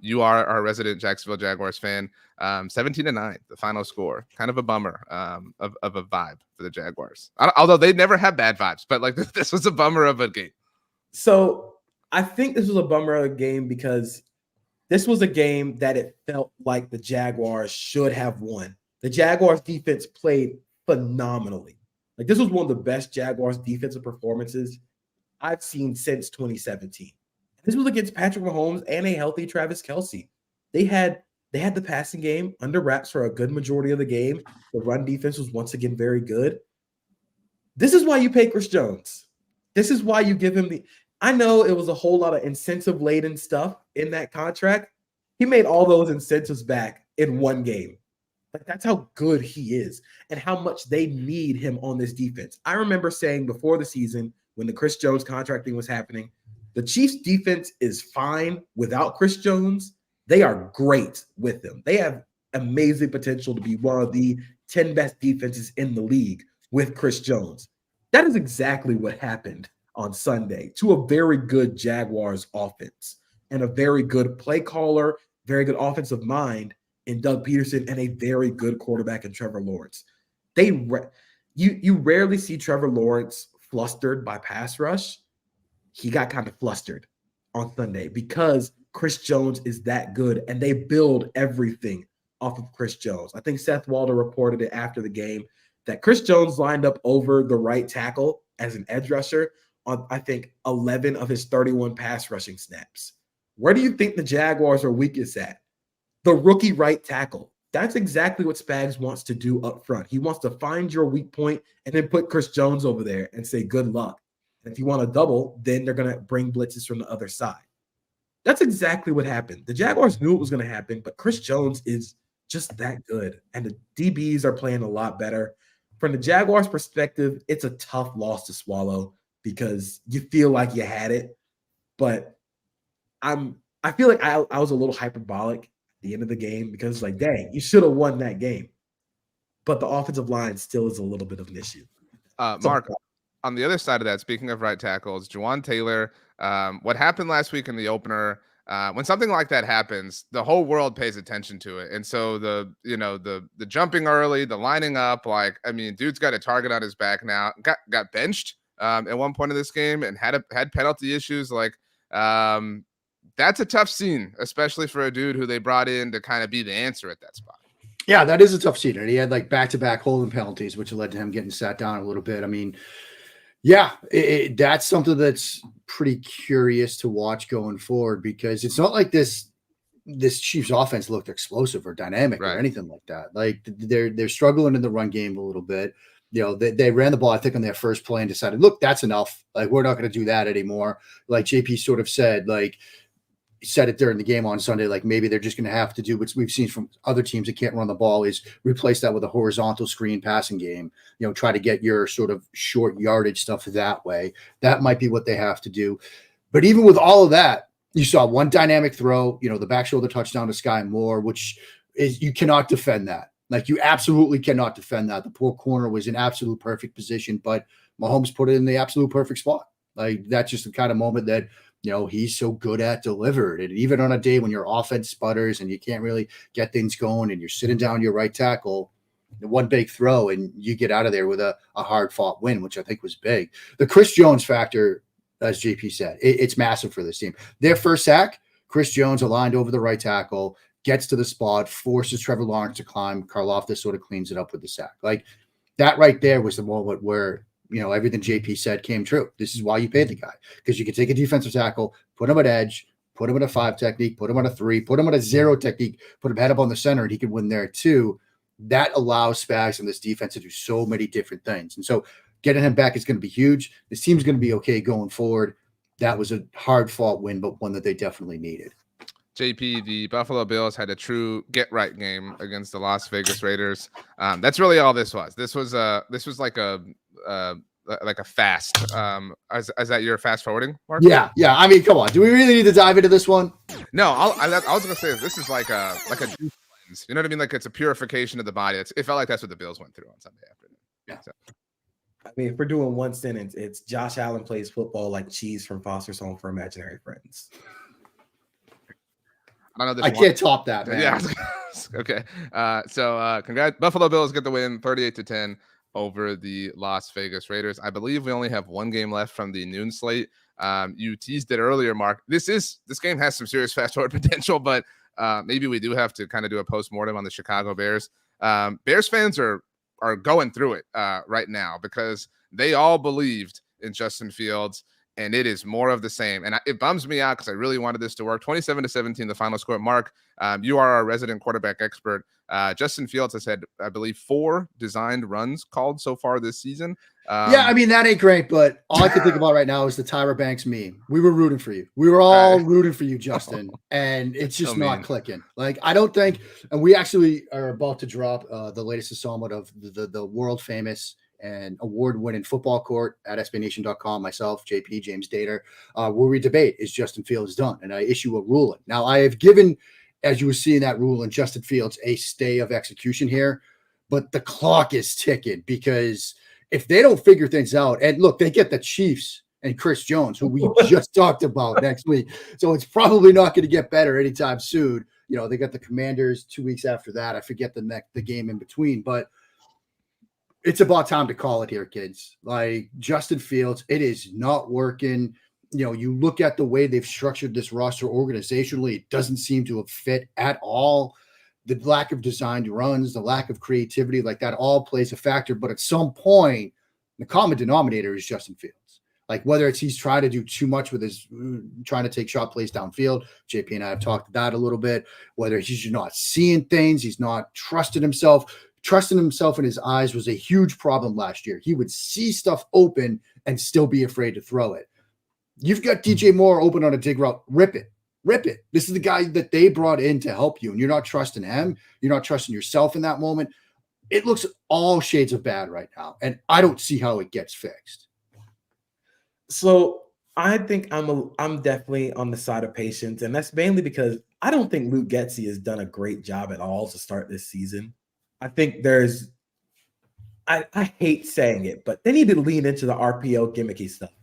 you are our resident Jacksonville Jaguars fan. 17-9, the final score. Kind of a bummer of a vibe for the Jaguars. Although they never have bad vibes, but like this was a bummer of a game. So I think this was a bummer of a game because this was a game that it felt like the Jaguars should have won. The Jaguars defense played phenomenally. Like, this was one of the best Jaguars defensive performances I've seen since 2017. This was against Patrick Mahomes and a healthy Travis Kelce. They had the passing game under wraps for a good majority of the game. The run defense was once again very good. This is why you pay Chris Jones. This is why you give him I know it was a whole lot of incentive-laden stuff in that contract. He made all those incentives back in one game. Like, that's how good he is and how much they need him on this defense. I remember saying before the season, when the Chris Jones contract thing was happening, the Chiefs defense is fine without Chris Jones. They are great with him. They have amazing potential to be one of the 10 best defenses in the league with Chris Jones. That is exactly what happened on Sunday to a very good Jaguars offense and a very good play caller, very good offensive mind in Doug Peterson, and a very good quarterback in Trevor Lawrence. You rarely see Trevor Lawrence flustered by pass rush. He got kind of flustered on Sunday because Chris Jones is that good, and they build everything off of Chris Jones. I think Seth Walder reported it after the game that Chris Jones lined up over the right tackle as an edge rusher on, I think, 11 of his 31 pass rushing snaps. Where do you think the Jaguars are weakest at? The rookie right tackle. That's exactly what Spags wants to do up front. He wants to find your weak point and then put Chris Jones over there and say, good luck. And if you want to double, then they're going to bring blitzes from the other side. That's exactly what happened. The Jaguars knew it was going to happen, but Chris Jones is just that good. And the DBs are playing a lot better. From the Jaguars' perspective, it's a tough loss to swallow because you feel like you had it. But I feel like I was a little hyperbolic at the end of the game because it's like, dang, you should have won that game. But the offensive line still is a little bit of an issue. Mark, on the other side of that, speaking of right tackles, Juwan Taylor, what happened last week in the opener, when something like that happens, the whole world pays attention to it. And so the jumping early, the lining up, like, I mean, dude's got a target on his back now, got benched at one point of this game and had penalty issues. Like, that's a tough scene, especially for a dude who they brought in to kind of be the answer at that spot. Yeah, that is a tough scene. And he had like back-to-back holding penalties, which led to him getting sat down a little bit. I mean, yeah, that's something that's pretty curious to watch going forward, because it's not like this Chiefs offense looked explosive or dynamic or anything like that. Like they're struggling in the run game a little bit. You know, they ran the ball, I think, on their first play and decided, look, that's enough. Like, we're not going to do that anymore. Like JP sort of said, like, said it during the game on Sunday, like maybe they're just going to have to do what we've seen from other teams that can't run the ball, is replace that with a horizontal screen passing game, you know, try to get your sort of short yardage stuff that way. That might be what they have to do. But even with all of that, you saw one dynamic throw, you know, the back shoulder touchdown to Sky Moore, which is, you cannot defend that. Like, you absolutely cannot defend that. The poor corner was in absolute perfect position, but Mahomes put it in the absolute perfect spot. Like, that's just the kind of moment that, you know, he's so good at delivered. And even on a day when your offense sputters and you can't really get things going and you're sitting down your right tackle, the one big throw and you get out of there with a hard fought win, which I think was big. The Chris Jones factor, as JP said, it's massive for this team. Their first sack, Chris Jones aligned over the right tackle, gets to the spot, forces Trevor Lawrence to climb. Karlaftis sort of cleans it up with the sack. Like, that right there was the moment where, you know, everything JP said came true. This is why you paid the guy, because you can take a defensive tackle, put him at edge, put him in a 5 technique, put him on a 3, put him on a 0 technique, put him head up on the center, and he could win there too. That allows Spags and this defense to do so many different things. And so getting him back is going to be huge. This team's going to be okay going forward. That was a hard-fought win, but one that they definitely needed. JP, the Buffalo Bills had a true get-right game against the Las Vegas Raiders. That's really all this was. This was like a fast. Is that your fast forwarding, Mark? Yeah. I mean, come on. Do we really need to dive into this one? No, I was gonna say this is like a juice cleanse. You know what I mean? Like, it's a purification of the body. It felt like that's what the Bills went through on Sunday afternoon. Yeah. So. I mean, if we're doing one sentence, it's Josh Allen plays football like Cheese from Foster's Home for Imaginary Friends. I can't top that, man. Yeah. Okay. So congrats. Buffalo Bills get the win 38-10 over the Las Vegas Raiders. I believe we only have one game left from the noon slate. You teased it earlier, Mark. This game has some serious fast forward potential, but maybe we do have to kind of do a postmortem on the Chicago Bears. Bears fans are going through it right now, because they all believed in Justin Fields, and it is more of the same. And it bums me out because I really wanted this to work. 27-17, the final score. Mark, you are our resident quarterback expert. Justin Fields has had, I believe, 4 designed runs called so far this season. Yeah, I mean, that ain't great, but all I can think about right now is the Tyra Banks meme. We were rooting for you. We were all rooting for you, Justin, and it's just not clicking. Like, I don't think, and we actually are about to drop the latest installment of the world famous and award-winning Football Court at SBNation.com, myself, JP, James Dater, where we debate, is Justin Fields done? And I issue a ruling. Now, I have given, as you were seeing that ruling, Justin Fields a stay of execution here, but the clock is ticking, because if they don't figure things out, and look, they get the Chiefs and Chris Jones, who we just talked about next week, so it's probably not going to get better anytime soon. You know, they got the Commanders 2 weeks after that. I forget the game in between, but it's about time to call it here, kids. Like, Justin Fields, it is not working. You know, you look at the way they've structured this roster organizationally, it doesn't seem to have fit at all. The lack of designed runs, the lack of creativity, like that all plays a factor. But at some point, the common denominator is Justin Fields. Like, whether it's he's trying to do too much with his trying to take shot plays downfield. JP and I have talked that a little bit. Whether he's just not seeing things, he's not trusting himself. Trusting himself in his eyes was a huge problem last year. He would see stuff open and still be afraid to throw it. You've got DJ Moore open on a dig route. Rip it. This is the guy that they brought in to help you, and you're not trusting him. You're not trusting yourself in that moment. It looks all shades of bad right now, and I don't see how it gets fixed. So I think I'm definitely on the side of patience, and that's mainly because I don't think Luke Getsy has done a great job at all to start this season. I think I hate saying it, but they need to lean into the RPO gimmicky stuff.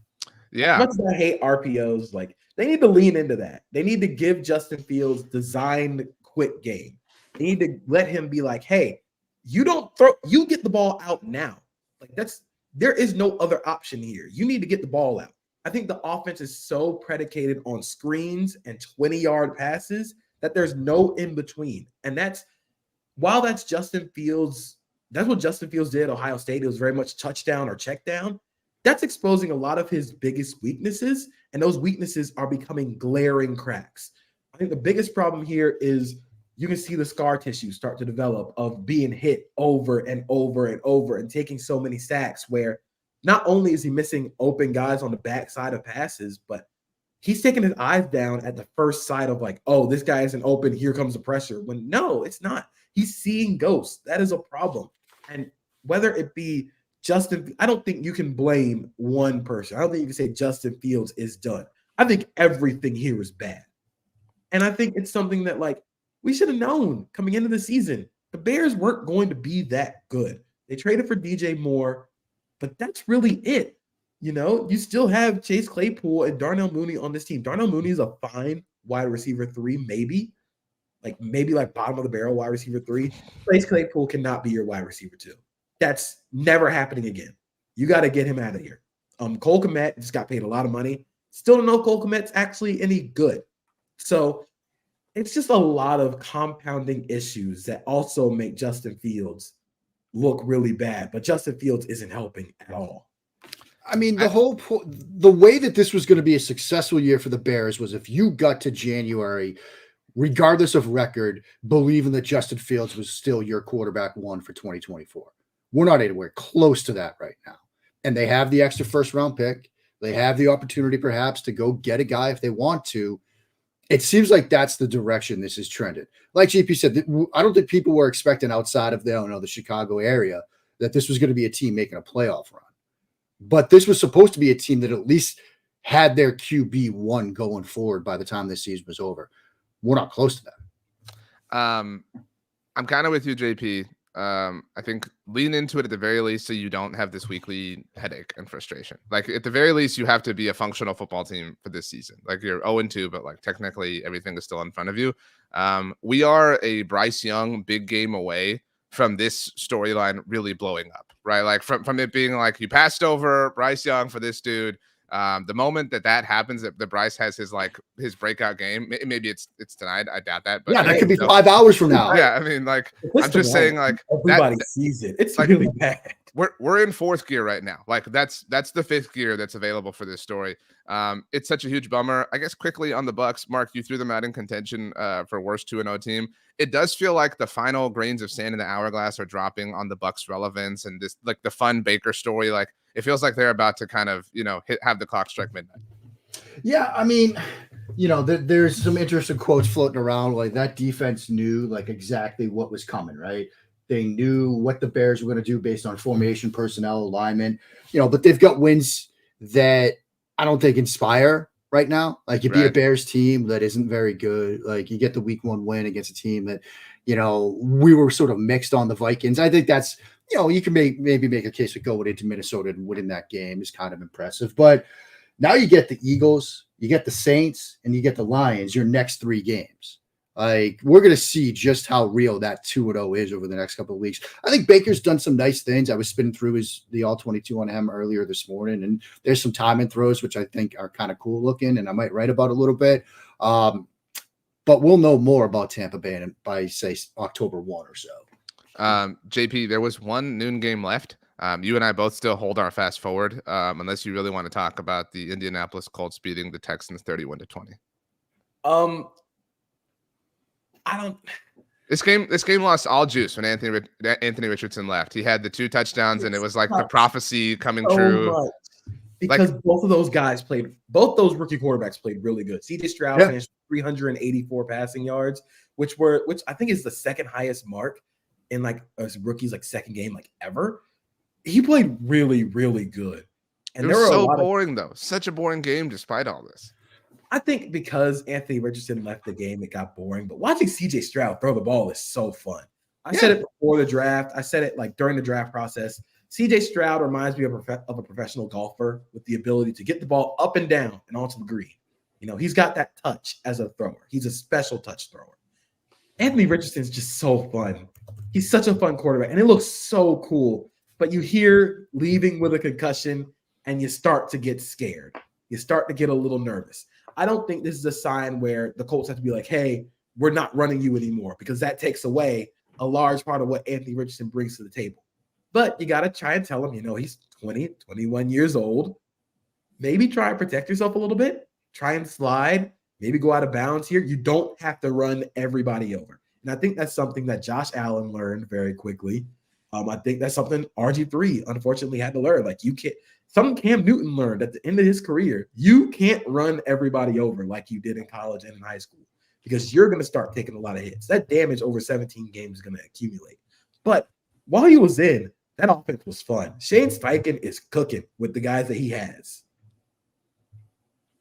Yeah. As much as I hate RPOs, like, they need to lean into that. They need to give Justin Fields designed quick game. They need to let him be like, hey, you don't throw, you get the ball out now. Like, there is no other option here. You need to get the ball out. I think the offense is so predicated on screens and 20-yard passes that there's no in between. And while that's Justin Fields, that's what Justin Fields did at Ohio State. It was very much touchdown or check down. That's exposing a lot of his biggest weaknesses, and those weaknesses are becoming glaring cracks. I think the biggest problem here is you can see the scar tissue start to develop of being hit over and over and over and taking so many sacks, where not only is he missing open guys on the backside of passes, but he's taking his eyes down at the first sight of like, oh, this guy isn't open. Here comes the pressure. When no, it's not. He's seeing ghosts. That is a problem. And whether it be Justin, I don't think you can blame one person. I don't think you can say Justin Fields is done. I think everything here is bad. And I think it's something that like we should have known coming into the season. The Bears weren't going to be that good. They traded for DJ Moore, but that's really it. You know, you still have Chase Claypool and Darnell Mooney on this team. Darnell Mooney is a fine wide receiver 3, maybe bottom of the barrel wide receiver 3. Chase Claypool cannot be your wide receiver 2. That's never happening again. You got to get him out of here. Cole Kmet just got paid a lot of money. Still don't know if Cole Kmet's actually any good. So it's just a lot of compounding issues that also make Justin Fields look really bad. But Justin Fields isn't helping at all. I mean, the way that this was going to be a successful year for the Bears was if you got to January, regardless of record, believing that Justin Fields was still your quarterback 1 for 2024. We're not anywhere close to that right now. And they have the extra first-round pick. They have the opportunity perhaps to go get a guy if they want to. It seems like that's the direction this is trended. Like JP said, I don't think people were expecting outside of the Chicago area that this was going to be a team making a playoff run. But this was supposed to be a team that at least had their QB1 going forward by the time this season was over. We're not close to that. I'm kind of with you, JP. I think lean into it at the very least so you don't have this weekly headache and frustration. Like at the very least, you have to be a functional football team for this season. Like you're 0-2, but like technically everything is still in front of you. We are a Bryce Young big game away from this storyline really blowing up, right? Like from it being like you passed over Bryce Young for this dude. The moment that happens, that Bryce has his breakout game, maybe it's tonight. I doubt that, but yeah, that could be 5 hours from now. Yeah, I mean, like I'm just saying, like everybody sees it. It's like, really bad. We're in 4th gear right now. Like that's the 5th gear that's available for this story. It's such a huge bummer. I guess quickly on the Bucks, Mark, you threw them out in contention for worst 2-0 team. It does feel like the final grains of sand in the hourglass are dropping on the Bucks' relevance and this like the fun Baker story. Like it feels like they're about to kind of have the clock strike midnight. Yeah, I mean, there's some interesting quotes floating around. Like that defense knew like exactly what was coming, right? They knew what the Bears were going to do based on formation, personnel, alignment, but they've got wins that I don't think inspire right now. Like you beat a Bears team that isn't very good. Like you get the week 1 win against a team that, we were sort of mixed on the Vikings. I think that's, you can maybe make a case of going into Minnesota and winning that game is kind of impressive. But now you get the Eagles, you get the Saints, and you get the Lions, your next 3 games. Like we're going to see just how real that 2-0 is over the next couple of weeks. I think Baker's done some nice things. I was spinning through the all-22 on him earlier this morning, and there's some timing throws, which I think are kind of cool looking, and I might write about a little bit. But we'll know more about Tampa Bay by, say, October 1 or so. JP, there was 1 noon game left. You and I both still hold our fast forward, unless you really want to talk about the Indianapolis Colts beating the Texans 31-20. I don't. This game lost all juice when Anthony Richardson left. He had the 2 touchdowns, and it was like the prophecy coming true. Much. Because both those rookie quarterbacks played really good. CJ Stroud finished 384 passing yards, which I think is the 2nd highest mark in like a rookie's like 2nd game like ever. He played really, really good. And it was so boring though. Such a boring game despite all this. I think because Anthony Richardson left the game, it got boring. But watching CJ Stroud throw the ball is so fun. I said it before the draft. I said it like during the draft process. CJ Stroud reminds me of a professional golfer with the ability to get the ball up and down and onto the green. He's got that touch as a thrower. He's a special touch thrower. Anthony Richardson is just so fun. He's such a fun quarterback, and it looks so cool. But you hear leaving with a concussion, and you start to get scared. you start to get a little nervous. I don't think this is a sign where the Colts have to be like, hey, we're not running you anymore, because that takes away a large part of what Anthony Richardson brings to the table. But you got to try and tell him, he's 20, 21 years old. Maybe try and protect yourself a little bit. Try and slide. Maybe go out of bounds here. You don't have to run everybody over. And I think that's something that Josh Allen learned very quickly. I think that's something RG3 unfortunately had to learn. Like, you can't. Something Cam Newton learned at the end of his career. You can't run everybody over like you did in college and in high school, because you're going to start taking a lot of hits. That damage over 17 games is going to accumulate. But while he was in, that offense was fun. Shane Steichen is cooking with the guys that he has.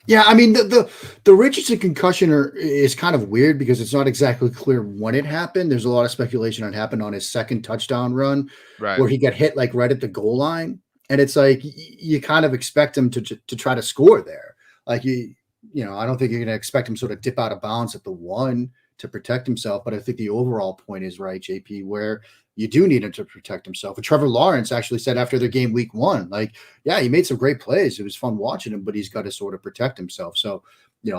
Yeah, I mean, the Richardson concussion is kind of weird because it's not exactly clear when it happened. There's a lot of speculation on it happened on his second touchdown run, Right. where he got hit like right at the goal line. And it's like you kind of expect him to try to score there. Like, I don't think you're going to expect him sort of dip out of bounds at the 1 to protect himself. But I think the overall point is right, JP, where you do need him to protect himself. And Trevor Lawrence actually said after their game week 1, like, yeah, he made some great plays. It was fun watching him, but he's got to sort of protect himself. So,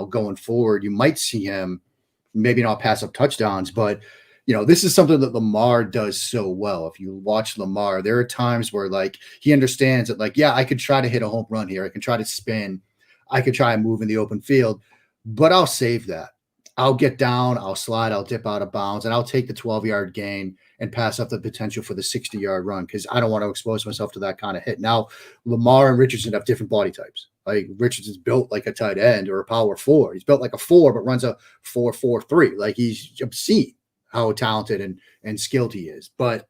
going forward, you might see him maybe not pass up touchdowns, but this is something that Lamar does so well. If you watch Lamar, there are times where like he understands that, like, yeah, I could try to hit a home run here. I can try to spin. I could try and move in the open field, but I'll save that. I'll get down, I'll slide, I'll dip out of bounds, and I'll take the 12-yard gain and pass up the potential for the 60-yard run, because I don't want to expose myself to that kind of hit. Now, Lamar and Richardson have different body types. Like, Richardson's built like a tight end or a power 4. He's built like a 4, but runs a 4.43. Like, he's obscene how talented and skilled he is. But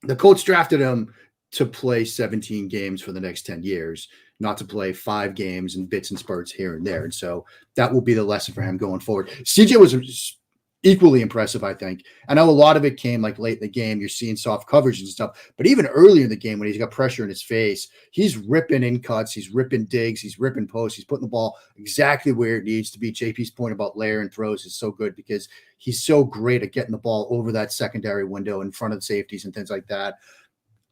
the Colts drafted him to play 17 games for the next 10 years, not to play 5 games in bits and spurts here and there. And so that will be the lesson for him going forward. CJ was equally impressive, I think. I know a lot of it came like late in the game. You're seeing soft coverage and stuff, but even earlier in the game when he's got pressure in his face, he's ripping in cuts, he's ripping digs, he's ripping posts, he's putting the ball exactly where it needs to be. JP's point about layer and throws is so good because he's so great at getting the ball over that secondary window in front of the safeties and things like that.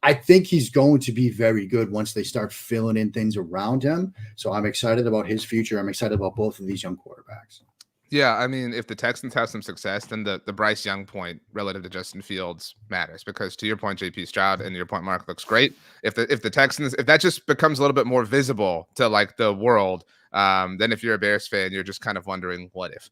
I think he's going to be very good once they start filling in things around him. So I'm excited about his future. I'm excited about both of these young quarterbacks. Yeah, I mean, if the Texans have some success, then the Bryce Young point relative to Justin Fields matters, because to your point, JP Stroud, and your point, Mark, looks great. If the Texans, if that just becomes a little bit more visible to like the world, then if you're a Bears fan, you're just kind of wondering what if.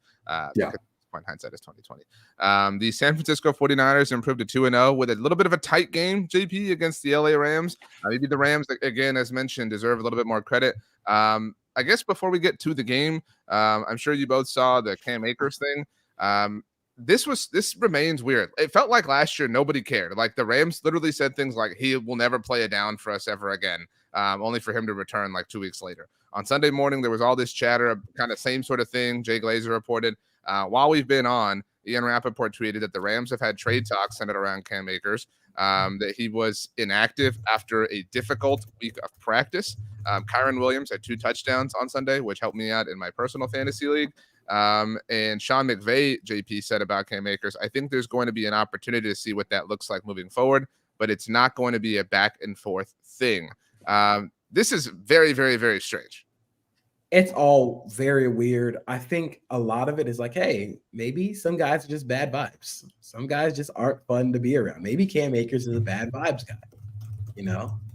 Yeah. Point hindsight is 2020. The San Francisco 49ers improved to 2-0 with a little bit of a tight game, JP, against the LA Rams. Maybe the Rams, again, as mentioned, deserve a little bit more credit. I guess before we get to the game, I'm sure you both saw the Cam Akers thing. This remains weird. It felt like last year nobody cared. Like the Rams literally said things like, he will never play a down for us ever again, only for him to return like 2 weeks later. On Sunday morning, there was all this chatter, kind of same sort of thing. Jay Glazer reported. While we've been on, Ian Rappaport tweeted that the Rams have had trade talks centered around Cam Akers, that he was inactive after a difficult week of practice. Kyron Williams had 2 touchdowns on Sunday, which helped me out in my personal fantasy league. And Sean McVay, JP, said about Cam Akers, I think there's going to be an opportunity to see what that looks like moving forward, but it's not going to be a back and forth thing. This is very, very, very strange. It's all very weird. I think a lot of it is like, hey, maybe some guys are just bad vibes. Some guys just aren't fun to be around. Maybe Cam Akers is a bad vibes guy.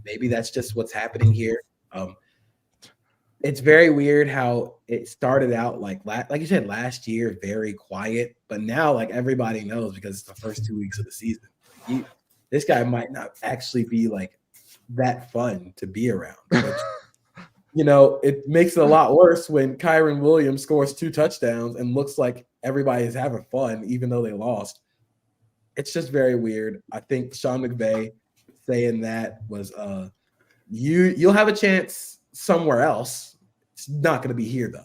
Maybe that's just what's happening here. It's very weird how it started out like you said, last year, very quiet, but now like everybody knows because it's the first 2 weeks of the season. This guy might not actually be like that fun to be around. Which, it makes it a lot worse when Kyron Williams scores 2 touchdowns and looks like everybody is having fun, even though they lost. It's just very weird. I think Sean McVay saying that was you'll have a chance somewhere else. It's not going to be here, though.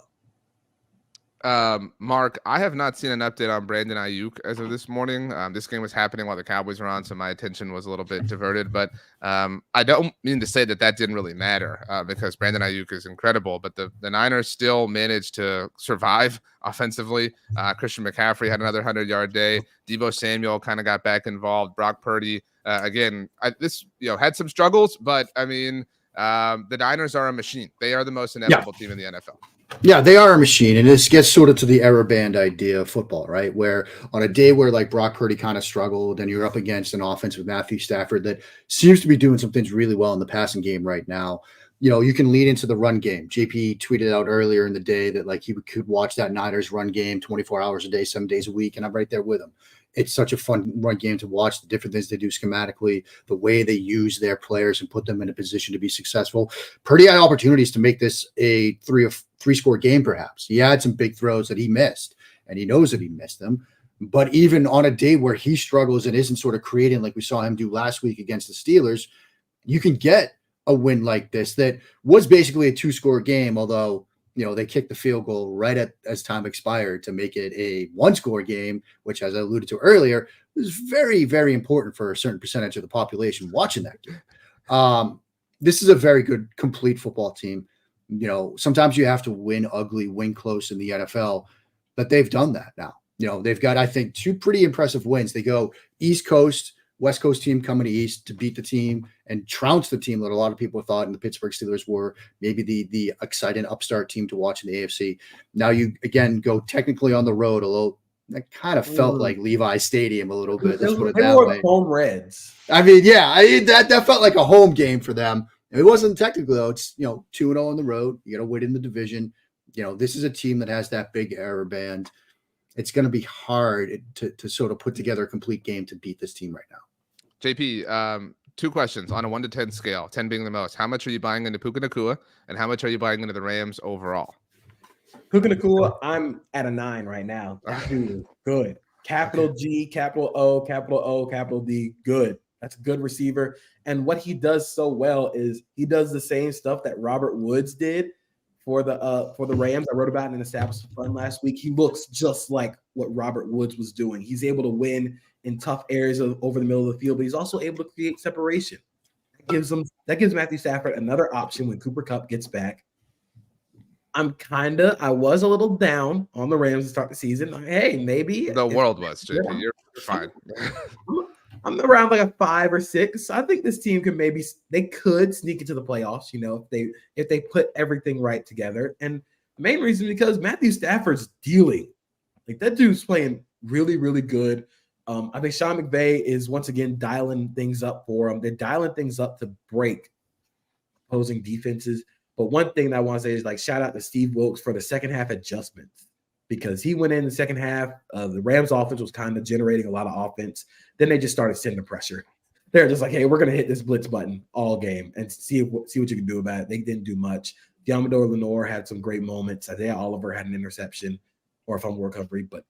Mark, I have not seen an update on Brandon Ayuk as of this morning. This game was happening while the Cowboys were on, so my attention was a little bit diverted. But I don't mean to say that didn't really matter because Brandon Ayuk is incredible. But the Niners still managed to survive offensively. Christian McCaffrey had another 100-yard day. Deebo Samuel kind of got back involved. Brock Purdy, again, had some struggles, but I mean, The Niners are a machine. They are the most inevitable team in the NFL. Yeah, they are a machine. And this gets sort of to the error band idea of football, right? Where on a day where like Brock Purdy kind of struggled and you're up against an offense with Matthew Stafford that seems to be doing some things really well in the passing game right now, you can lean into the run game. JP tweeted out earlier in the day that like he could watch that Niners run game 24 hours a day, 7 days a week. And I'm right there with him. It's such a fun run game to watch, the different things they do schematically, the way they use their players and put them in a position to be successful. Purdy had opportunities to make this a three-score game, perhaps. He had some big throws that he missed, and he knows that he missed them. But even on a day where he struggles and isn't sort of creating like we saw him do last week against the Steelers, you can get a win like this that was basically a 2-score game, although they kicked the field goal right as time expired to make it a 1-score game, which, as I alluded to earlier, is very, very important for a certain percentage of the population watching that game. This is a very good, complete football team. Sometimes you have to win ugly, win close in the NFL, but they've done that now. They've got, I think, 2 pretty impressive wins. They go East Coast, West Coast team coming to East to beat the team and trounce the team that a lot of people thought the Pittsburgh Steelers were maybe the exciting upstart team to watch in the AFC. Now you again go technically on the road a little. That kind of felt like Levi Stadium a little bit. Let's put it that way. Home Reds. I mean, yeah, that felt like a home game for them. It wasn't technically though. It's 2-0 on the road. You got to win in the division. This is a team that has that big error band. It's going to be hard to sort of put together a complete game to beat this team right now. JP, 2 questions on a 1 to 10 scale, 10 being the most. How much are you buying into Puka Nacua, and how much are you buying into the Rams overall? Puka Nacua, I'm at a 9 right now. That dude is good. Capital G, capital O, capital D, good. That's a good receiver. And what he does so well is he does the same stuff that Robert Woods did for the Rams. I wrote about it in Established Fun last week. He looks just like what Robert Woods was doing. He's able to win in tough areas over the middle of the field, but he's also able to create separation. That gives Matthew Stafford another option when Cooper Kupp gets back. I was a little down on the Rams to start the season. Hey, maybe the world was, JP. You're fine. I'm around like a 5 or 6. I think this team could sneak into the playoffs, if they put everything right together. And the main reason is because Matthew Stafford's dealing. Like that dude's playing really, really good. I think Sean McVay is once again dialing things up for him. They're dialing things up to break opposing defenses. But one thing that I want to say is like shout out to Steve Wilks for the second half adjustments, because he went in the second half. The Rams offense was kind of generating a lot of offense. Then they just started sending the pressure. They're just like, hey, we're going to hit this blitz button all game and see what you can do about it. They didn't do much. Diamador Lenore had some great moments. Isaiah Oliver had an interception or a fumble recovery, but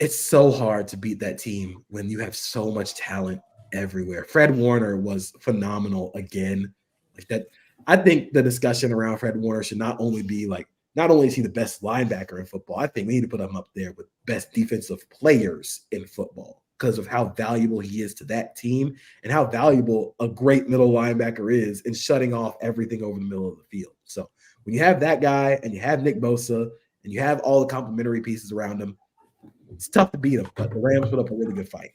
it's so hard to beat that team when you have so much talent everywhere. Fred Warner was phenomenal again. Like that, I think the discussion around Fred Warner should not only is he the best linebacker in football, I think we need to put him up there with best defensive players in football because of how valuable he is to that team and how valuable a great middle linebacker is in shutting off everything over the middle of the field. So when you have that guy and you have Nick Bosa and you have all the complementary pieces around him, it's tough to beat him, but the Rams put up a really good fight.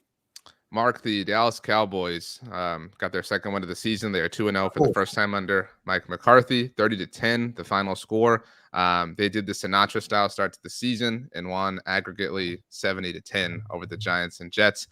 Mark, the Dallas Cowboys got their second win of the season. They are 2-0 for the first time under Mike McCarthy, 30-10, the final score. They did the Sinatra style start to the season and won aggregately 70-10 over the Giants and Jets.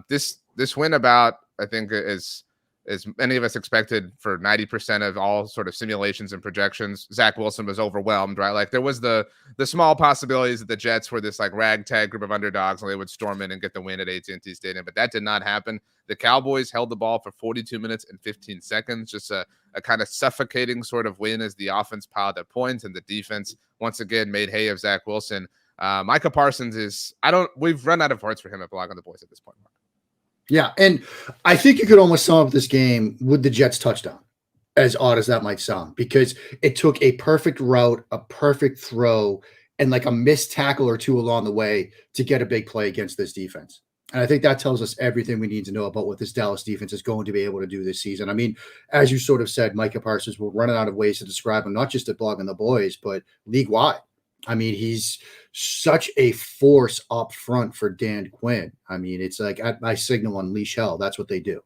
This win about, I think, is as many of us expected for 90% of all sort of simulations and projections. Zach Wilson was overwhelmed, right? Like there was the small possibilities that the Jets were this like ragtag group of underdogs and they would storm in and get the win at AT&T Stadium, but that did not happen. The Cowboys held the ball for 42 minutes and 15 seconds, just a kind of suffocating sort of win as the offense piled up points and the defense once again made hay of Zach Wilson. Micah Parsons we've run out of words for him at Blogging the Boys at this point, Mark. Yeah, and I think you could almost sum up this game with the Jets touchdown, as odd as that might sound, because it took a perfect route, a perfect throw, and like a missed tackle or two along the way to get a big play against this defense. And I think that tells us everything we need to know about what this Dallas defense is going to be able to do this season. I mean, as you sort of said, Micah Parsons, we're running out of ways to describe him, not just at Blogging the Boys, but league-wide. I mean, he's such a force up front for Dan Quinn. I mean, it's like at my signal unleash hell. That's what they do.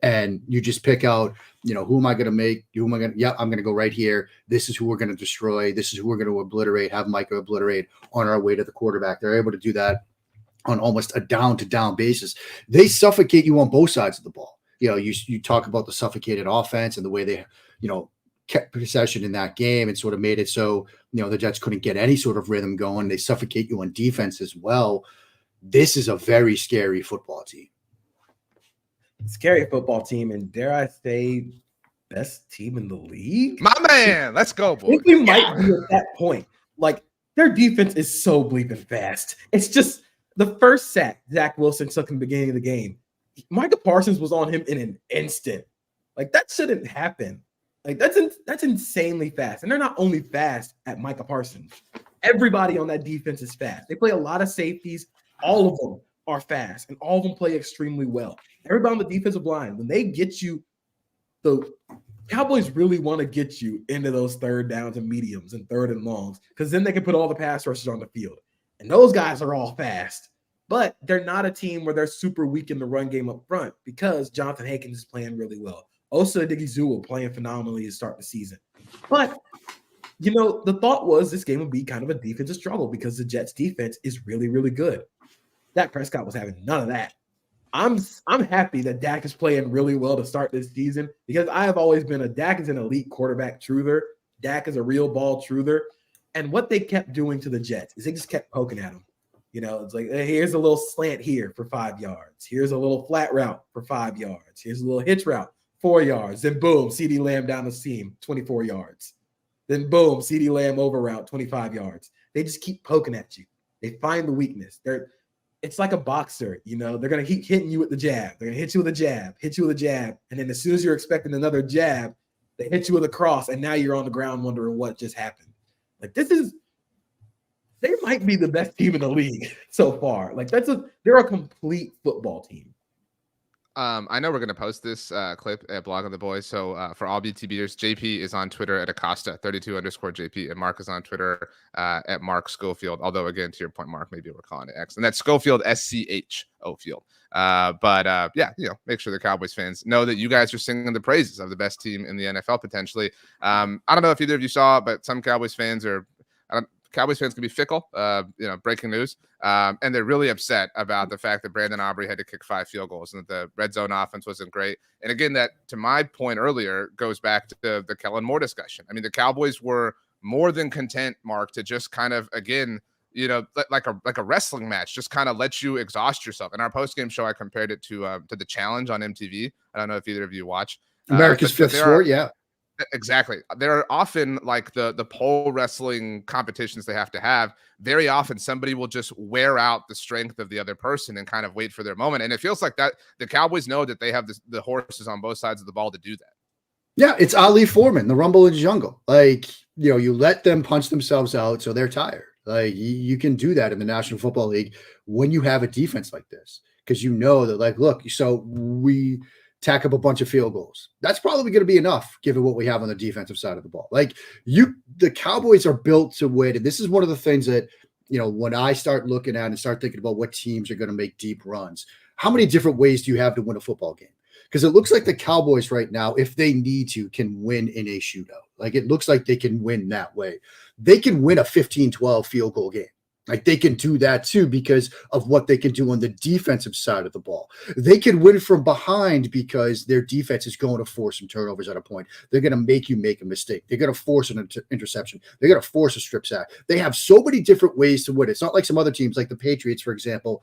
And you just pick out, who am I going to make? Who am I going to? Yeah, I'm going to go right here. This is who we're going to destroy. This is who we're going to obliterate. Have Micah obliterate on our way to the quarterback. They're able to do that on almost a down-to-down basis. They suffocate you on both sides of the ball. You talk about the suffocated offense and the way they, kept possession in that game and sort of made it so, the Jets couldn't get any sort of rhythm going. They suffocate you on defense as well. This is a very scary football team. Scary football team, and dare I say, best team in the league. My man, let's go, boy. I think we might be at that point. Like, their defense is so bleeping fast. It's just the first sack Zach Wilson took in the beginning of the game. Micah Parsons was on him in an instant. Like, that shouldn't happen. Like, that's insanely fast. And they're not only fast at Micah Parsons. Everybody on that defense is fast. They play a lot of safeties. All of them are fast, and all of them play extremely well. Everybody on the defensive line, when they get you, the Cowboys really want to get you into those third downs and mediums and third and longs, because then they can put all the pass rushers on the field. And those guys are all fast, but they're not a team where they're super weak in the run game up front because Jonathan Hankins is playing really well. Osa Odighizuwa playing phenomenally to start the season. But, the thought was this game would be kind of a defensive struggle because the Jets defense is really, really good. Dak Prescott was having none of that. I'm happy that Dak is playing really well to start this season because I have always been Dak is an elite quarterback truther. Dak is a real ball truther. And what they kept doing to the Jets is they just kept poking at him. It's like, hey, here's a little slant here for 5 yards. Here's a little flat route for 5 yards. Here's a little hitch route, 4 yards. Then boom, CeeDee Lamb down the seam, 24 yards. Then boom, CeeDee Lamb over route, 25 yards. They just keep poking at you. They find the weakness. It's like a boxer, they're going to keep hitting you with the jab. They're going to hit you with a jab, hit you with a jab. And then as soon as you're expecting another jab, they hit you with a cross. And now you're on the ground wondering what just happened. Like, they might be the best team in the league so far. Like, they're a complete football team. I know we're going to post this clip at Blog of the Boys. So for all BTBers, JP is on Twitter at Acosta32_JP, and Mark is on Twitter at Mark Schofield. Although, again, to your point, Mark, maybe we're calling it X. And that's Schofield, SCHO Field. Make sure the Cowboys fans know that you guys are singing the praises of the best team in the NFL potentially. I don't know if either of you saw, but some Cowboys fans Cowboys fans can be fickle, breaking news. And they're really upset about the fact that Brandon Aubrey had to kick 5 field goals and that the red zone offense wasn't great. And again, that, to my point earlier, goes back to the Kellen Moore discussion. I mean, the Cowboys were more than content, Mark, to just kind of, again, like a wrestling match, just kind of let you exhaust yourself. In our post-game show, I compared it to the Challenge on MTV. I don't know if either of you watch. America's Fifth Sport, yeah. Exactly. There are often, like the pole wrestling competitions they have to have, very often somebody will just wear out the strength of the other person and kind of wait for their moment. And it feels like that the Cowboys know that they have the horses on both sides of the ball to do that. Yeah, it's Ali Foreman, the Rumble in the Jungle. Like, you let them punch themselves out so they're tired. Like, you can do that in the National Football League when you have a defense like this, because that, like, look, so we tack up a bunch of field goals. That's probably going to be enough given what we have on the defensive side of the ball. Like, the Cowboys are built to win. And this is one of the things that, when I start looking at and start thinking about what teams are going to make deep runs, how many different ways do you have to win a football game? Because it looks like the Cowboys right now, if they need to, can win in a shootout. Like, it looks like they can win that way. They can win a 15-12 field goal game. Like, they can do that too because of what they can do on the defensive side of the ball. They can win from behind because their defense is going to force some turnovers at a point. They're going to make you make a mistake. They're going to force an interception. They're going to force a strip sack. They have so many different ways to win. It's not like some other teams, like the Patriots, for example,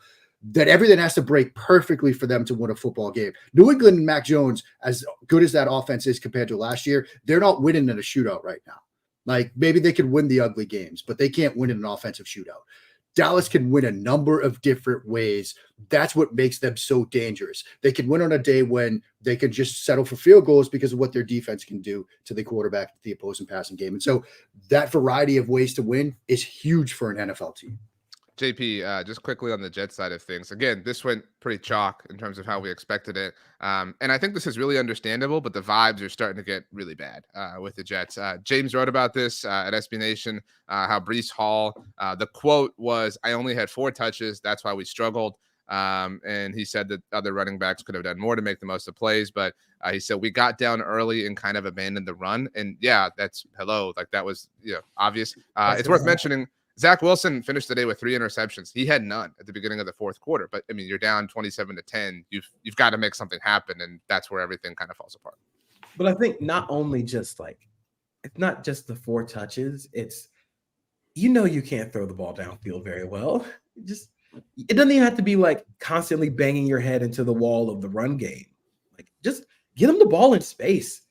that everything has to break perfectly for them to win a football game. New England and Mac Jones, as good as that offense is compared to last year, they're not winning in a shootout right now. Like, maybe they could win the ugly games, but they can't win in an offensive shootout. Dallas can win a number of different ways. That's what makes them so dangerous. They can win on a day when they can just settle for field goals because of what their defense can do to the quarterback, the opposing passing game. And so that variety of ways to win is huge for an NFL team. JP, just quickly on the Jets side of things. Again, this went pretty chalk in terms of how we expected it. And I think this is really understandable, but the vibes are starting to get really bad with the Jets. James wrote about this at SB Nation, how Breece Hall, the quote was, "I only had 4 touches. That's why we struggled." And he said that other running backs could have done more to make the most of plays, but he said we got down early and kind of abandoned the run. And yeah, that's like that was obvious. It's worth mentioning. Zach Wilson finished the day with 3 interceptions. He had none at the beginning of the fourth quarter. But I mean, you're down 27-10. You've got to make something happen, and that's where everything kind of falls apart. But I think not only just it's not just the 4 touches. It's you can't throw the ball downfield very well. It doesn't even have to be constantly banging your head into the wall of the run game. Just get them the ball in space.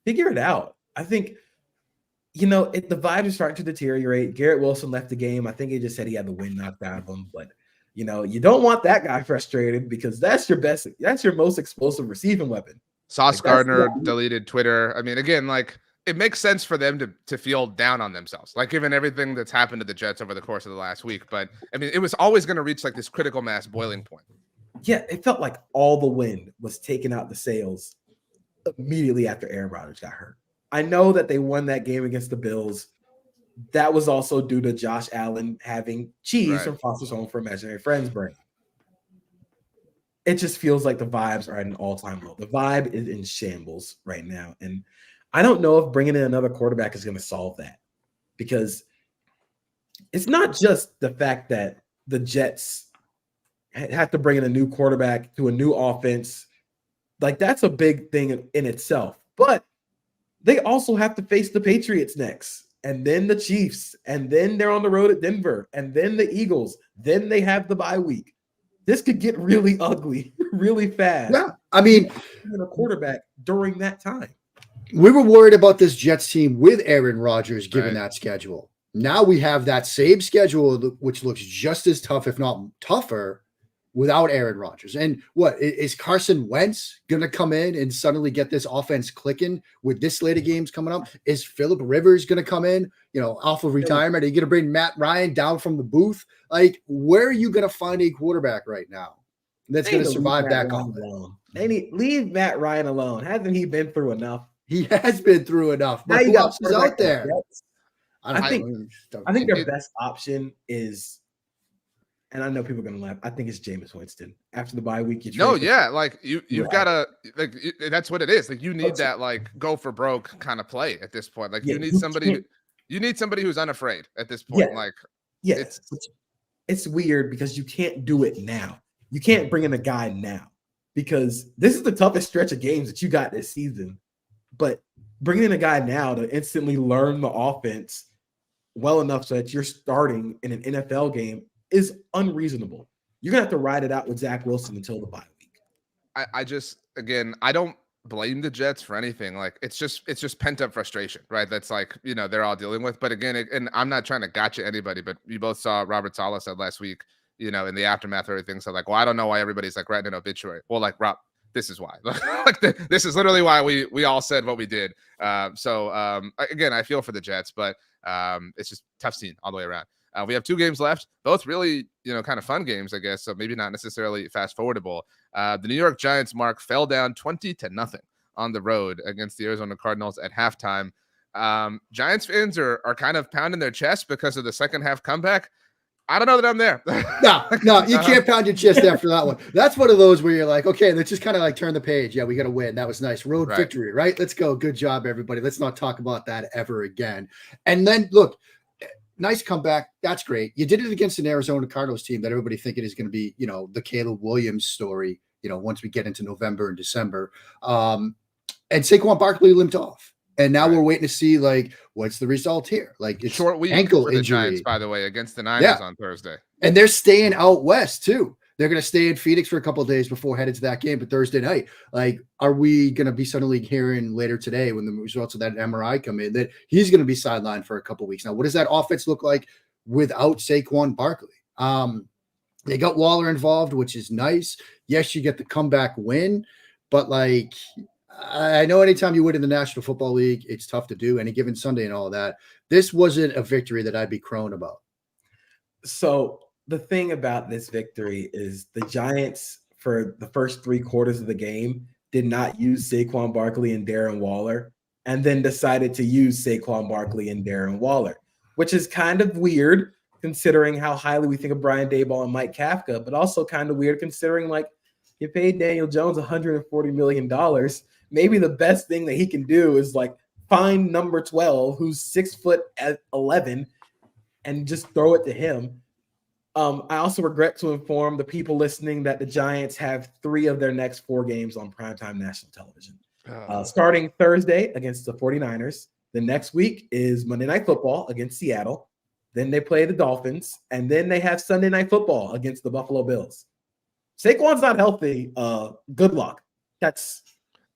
Figure it out. I think. The vibe is starting to deteriorate. Garrett Wilson left the game. I think he just said he had the wind knocked out of him. But, you don't want that guy frustrated because that's your most explosive receiving weapon. Sauce Gardner deleted Twitter. I mean, again, it makes sense for them to feel down on themselves, given everything that's happened to the Jets over the course of the last week. But, I mean, it was always going to reach this critical mass boiling point. Yeah, it felt like all the wind was taken out the sails immediately after Aaron Rodgers got hurt. I know that they won that game against the Bills. That was also due to Josh Allen having cheese from Foster's Home for Imaginary Friends brain. It just feels like the vibes are at an all-time low. The vibe is in shambles right now. And I don't know if bringing in another quarterback is going to solve that, because it's not just the fact that the Jets have to bring in a new quarterback to a new offense. That's a big thing in itself. But they also have to face the Patriots next, and then the Chiefs, and then they're on the road at Denver, and then the Eagles. Then they have the bye week. This could get really ugly really fast. Yeah, I mean, a quarterback during that time. We were worried about this Jets team with Aaron Rodgers given that schedule. Now we have that same schedule, which looks just as tough, if not tougher, without Aaron Rodgers. And what is Carson Wentz going to come in and suddenly get this offense clicking with this slate of games coming up? Is Phillip Rivers going to come in, off of retirement? Are you going to bring Matt Ryan down from the booth? Where are you going to find a quarterback right now that's going to survive that confidence? Leave Matt Ryan alone. Hasn't he been through enough? He has been through enough. But who else is out there? I think their best option is, and I know people are going to laugh, I think it's Jameis Winston. After the bye week, you've got to, that's what it is. You need that, go for broke kind of play at this point. You need somebody who's unafraid at this point. It's weird because you can't do it now. You can't bring in a guy now because this is the toughest stretch of games that you got this season. But bringing in a guy now to instantly learn the offense well enough so that you're starting in an NFL game is unreasonable. You're gonna have to ride it out with Zach Wilson until the bye week. I don't blame the Jets for anything. It's just pent up frustration, right? That's they're all dealing with. But again, and I'm not trying to gotcha anybody, but you both saw Robert Saleh said last week, in the aftermath of everything. So well, I don't know why everybody's writing an obituary. Well, Rob, this is why. This is literally why we all said what we did. Again, I feel for the Jets, but it's just tough scene all the way around. We have 2 games left, both really, kind of fun games, I guess. So maybe not necessarily fast forwardable. The New York Giants, Mark, fell down 20-0 on the road against the Arizona Cardinals at halftime. Giants fans are kind of pounding their chest because of the second half comeback. I don't know that I'm there. No, you can't pound your chest after that one. That's one of those where you're okay, let's just kind of turn the page. Yeah, we got to win. That was nice. Road victory, right? Let's go. Good job, everybody. Let's not talk about that ever again. And then look, nice comeback. That's great. You did it against an Arizona Cardinals team that everybody thinking is going to be, the Caleb Williams story, once we get into November and December. And Saquon Barkley limped off. And now we're waiting to see what's the result here. It's short week ankle for the injury, Giants, by the way, against the Niners on Thursday. And they're staying out west too. They're going to stay in Phoenix for a couple of days before heading to that game. But Thursday night, are we going to be suddenly hearing later today when the results of that MRI come in that he's going to be sidelined for a couple of weeks? Now, what does that offense look like without Saquon Barkley? They got Waller involved, which is nice. Yes, you get the comeback win, but I know anytime you win in the National Football League, it's tough to do any given Sunday and all of that. This wasn't a victory that I'd be crowing about. So the thing about this victory is the Giants, for the first 3 quarters of the game, did not use Saquon Barkley and Darren Waller, and then decided to use Saquon Barkley and Darren Waller, which is kind of weird considering how highly we think of Brian Daboll and Mike Kafka, but also kind of weird considering like you paid Daniel Jones $140 million. Maybe the best thing that he can do is like find number 12, who's 6'11", and just throw it to him. I also regret to inform the people listening that the Giants have 3 of their next 4 games on primetime national television. Starting Thursday against the 49ers. The next week is Monday Night Football against Seattle. Then they play the Dolphins. And then they have Sunday Night Football against the Buffalo Bills. Saquon's not healthy. Good luck. That's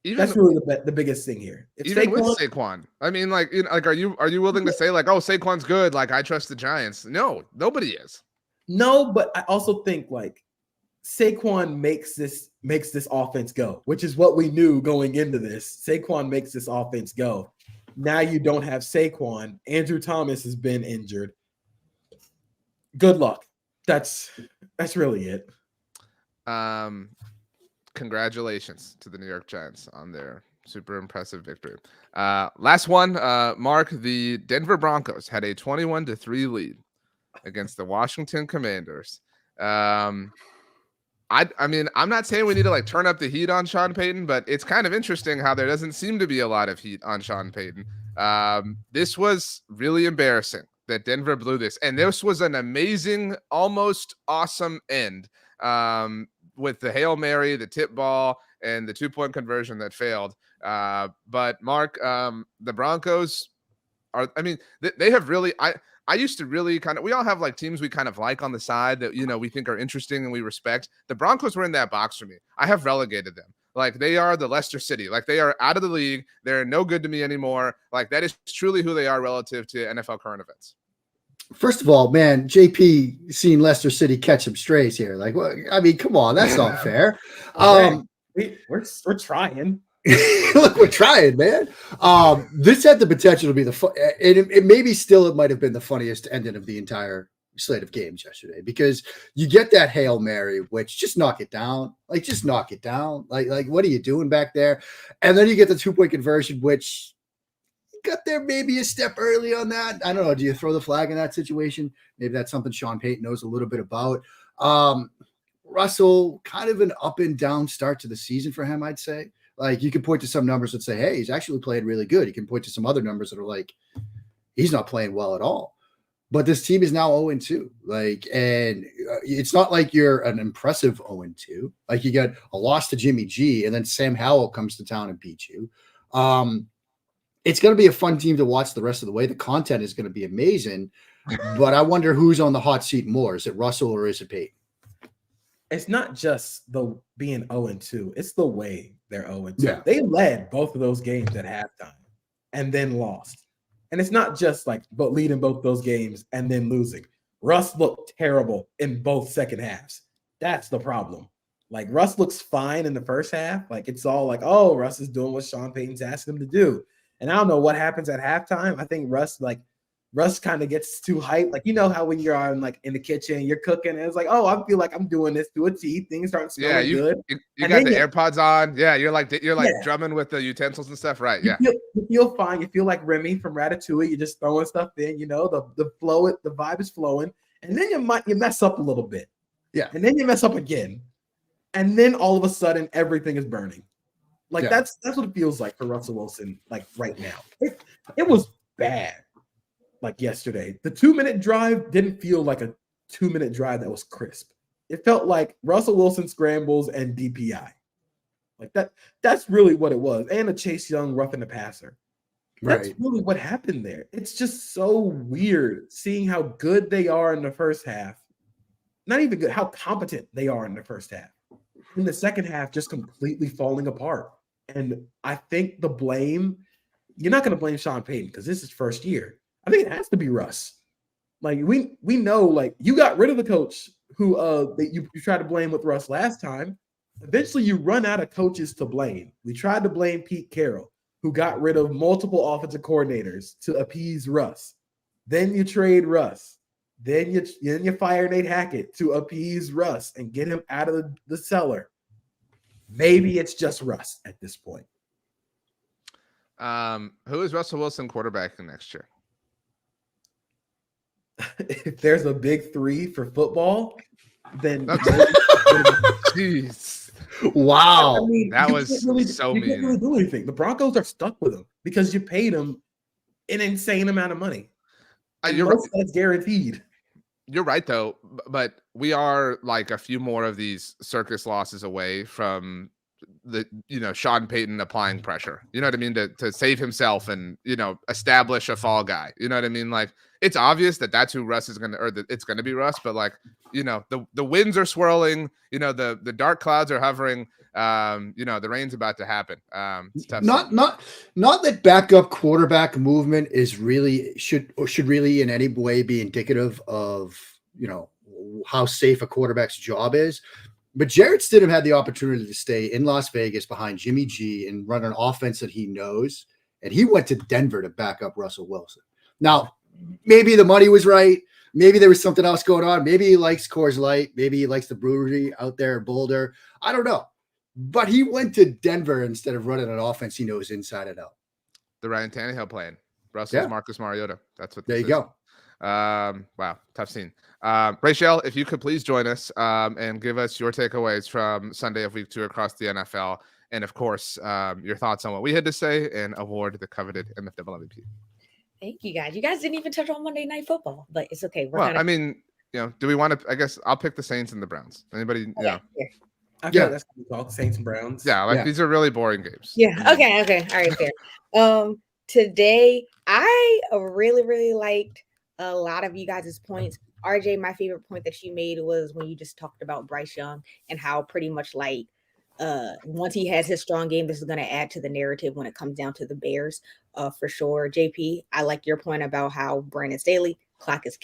really the biggest thing here. Even with Saquon, I mean, like, are you willing to say like, oh, Saquon's good, like I trust the Giants? No, nobody is. No, but I also think like Saquon makes this offense go, which is what we knew going into this. Saquon makes this offense go. Now you don't have Saquon. Andrew Thomas has been injured. Good luck. That's really it. Congratulations to the New York Giants on their super impressive victory. Last one, Mark, the Denver Broncos had a 21-3 lead against the Washington Commanders. I mean, I'm not saying we need to like turn up the heat on Sean Payton, but it's kind of interesting how there doesn't seem to be a lot of heat on Sean Payton. This was really embarrassing that Denver blew this, and this was an amazing, almost awesome end with the Hail Mary, the tip ball, and the 2-point conversion that failed. But Mark, the Broncos are, I mean, they have really, I used to really we all have like teams we kind of like on the side that, we think are interesting and we respect. The Broncos were in that box for me. I have relegated them. Like they are the Leicester City. Like they are out of the league. They're no good to me anymore. Like that is truly who they are relative to NFL current events. First of all, man, JP seeing Leicester City catch some strays here. Like, well, I mean, come on, that's not fair. We're trying. Look, we're trying, man. This had the potential to be it might have been the funniest ending of the entire slate of games yesterday, because you get that Hail Mary, which just knock it down. Like, just knock it down. Like what are you doing back there? And then you get the 2-point conversion, which got there maybe a step early on that. I don't know. Do you throw the flag in that situation? Maybe that's something Sean Payton knows a little bit about. Russell, kind of an up and down start to the season for him, I'd say. Like you can point to some numbers that say, hey, he's actually playing really good. You can point to some other numbers that are like, he's not playing well at all. But this team is now 0-2. Like, and it's not like you're an impressive 0-2. Like you got a loss to Jimmy G, and then Sam Howell comes to town and beats you. It's going to be a fun team to watch the rest of the way. The content is going to be amazing. But I wonder who's on the hot seat more. Is it Russell or is it Payton? It's not just the being 0-2. It's the way they're 0-2. Yeah. They led both of those games at halftime and then lost. And it's not just like leading both those games and then losing. Russ looked terrible in both second halves. That's the problem. Like Russ looks fine in the first half. Like it's all like, oh, Russ is doing what Sean Payton's asking him to do. And I don't know what happens at halftime. I think Russ kind of gets too hyped. Like, you know how when you're on like in the kitchen, you're cooking, and it's like, oh, I feel like I'm doing this to a T. Things start smelling good. You got the AirPods on. Yeah, you're like drumming with the utensils and stuff, right? Yeah. You feel fine. You feel like Remy from Ratatouille. You're just throwing stuff in. The flow, the vibe is flowing, and then you mess up a little bit. Yeah, and then you mess up again, and then all of a sudden everything is burning. Like that's what it feels like for Russell Wilson. Like right now, it was bad. Like yesterday, the 2-minute drive didn't feel like a 2-minute drive that was crisp. It felt like Russell Wilson scrambles and DPI. Like that's really what it was. And a Chase Young roughing the passer. That's really what happened there. It's just so weird seeing how good they are in the first half. Not even good, how competent they are in the first half. In the second half, just completely falling apart. And I think the blame, you're not going to blame Sean Payton because this is first year. I think it has to be Russ. Like we know, like you got rid of the coach who that you tried to blame with Russ last time. Eventually, you run out of coaches to blame. We tried to blame Pete Carroll, who got rid of multiple offensive coordinators to appease Russ. Then you trade Russ. Then you fire Nate Hackett to appease Russ and get him out of the cellar. Maybe it's just Russ at this point. Who is Russell Wilson quarterbacking next year? if there's a big three for football, then Jeez. Wow. I mean, That you was can't really, so you can't mean. really do anything. The Broncos are stuck with him because you paid him an insane amount of money. And You're most of that's guaranteed. You're right though, but we are like a few more of these circus losses away from the Sean Payton applying pressure. You know what I mean, to save himself and establish a fall guy. You know what I mean? Like it's obvious that that's who Russ is gonna, or that it's gonna be Russ. But like the winds are swirling. The dark clouds are hovering. The rain's about to happen. It's tough. Not that backup quarterback movement is really should really in any way be indicative of how safe a quarterback's job is. But Jarrett Stidham had the opportunity to stay in Las Vegas behind Jimmy G and run an offense that he knows, and he went to Denver to back up Russell Wilson. Now, maybe the money was right. Maybe there was something else going on. Maybe he likes Coors Light. Maybe he likes the brewery out there in Boulder. I don't know. But he went to Denver instead of running an offense he knows inside and out. The Ryan Tannehill playing. Russell's Marcus Mariota. That's what this there you is. Go. Wow, tough scene. Rachel, if you could please join us and give us your takeaways from Sunday of week 2 across the NFL, and of course, your thoughts on what we had to say and award the coveted MFW MVP. Thank you, guys. You guys didn't even touch on Monday Night Football, but it's okay. I mean, do we want to? I guess I'll pick the Saints and the Browns. Anybody? Yeah. I feel like that's what we talk, Saints and Browns. Yeah, these are really boring games. Yeah. Okay. All right. Fair. Today I really, really liked a lot of you guys' points. RJ, my favorite point that you made was when you just talked about Bryce Young and how pretty much like once he has his strong game, this is going to add to the narrative when it comes down to the Bears, for sure. JP, I like your point about how Brandon Staley clock is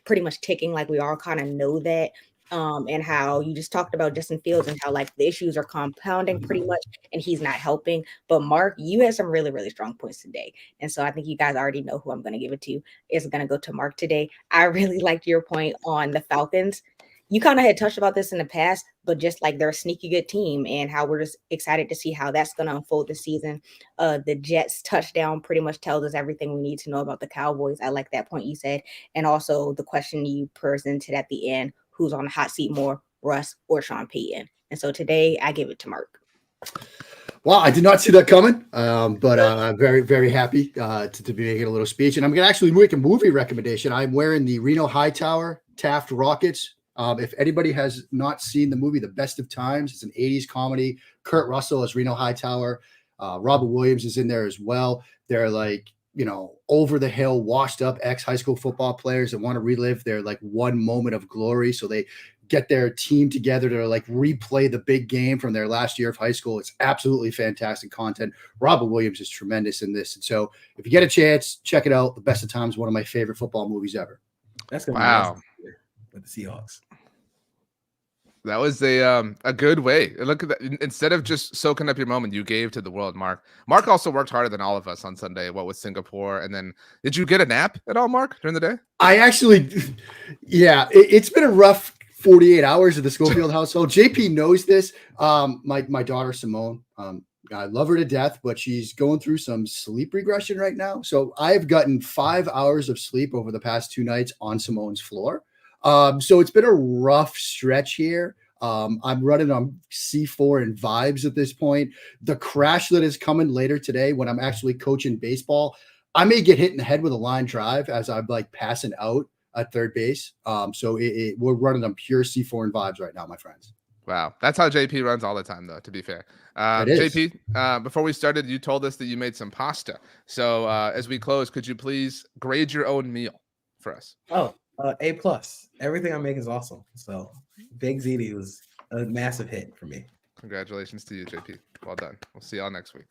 pretty much ticking, like we all kind of know that. And how you just talked about Justin Fields and how like the issues are compounding pretty much and he's not helping. But Mark, you had some really, really strong points today. And so I think you guys already know who I'm going to give it to. It's going to go to Mark today. I really liked your point on the Falcons. You kind of had touched about this in the past, but just like they're a sneaky good team and how we're just excited to see how that's going to unfold this season. The Jets touchdown pretty much tells us everything we need to know about the Cowboys. I like that point you said. And also the question you presented at the end, who's on the hot seat more, Russ or Sean Payton? And so today I give it to Mark. Well, I did not see that coming, but I'm very, very happy to be making a little speech. And I'm going to actually make a movie recommendation. I'm wearing the Reno Hightower Taft Rockets. If anybody has not seen the movie The Best of Times, it's an 80s comedy. Kurt Russell as Reno Hightower. Robert Williams is in there as well. They're like, over the hill, washed up ex-high school football players that want to relive their like one moment of glory. So they get their team together to like replay the big game from their last year of high school. It's absolutely fantastic content. Robert Williams is tremendous in this. And so if you get a chance, check it out. The Best of Times, one of my favorite football movies ever. That's going to be awesome with the Seahawks. That was a good way. Look at that. Instead of just soaking up your moment, you gave to the world, Mark. Mark also worked harder than all of us on Sunday. What with Singapore, and then did you get a nap at all, Mark, during the day? I actually, it's been a rough 48 hours of the Schofield household. JP knows this. My daughter Simone, I love her to death, but she's going through some sleep regression right now. So I've gotten 5 hours of sleep over the past 2 nights on Simone's floor. So it's been a rough stretch here. I'm running on C4 and vibes at this point. The crash that is coming later today when I'm actually coaching baseball, I may get hit in the head with a line drive as I'm like passing out at third base. So we're running on pure C4 and vibes right now, my friends. Wow. That's how JP runs all the time, though, to be fair. JP, before we started, you told us that you made some pasta. So as we close, could you please grade your own meal for us? A+. Everything I make is awesome. So Big ZD was a massive hit for me. Congratulations to you, JP. Well done. We'll see y'all next week.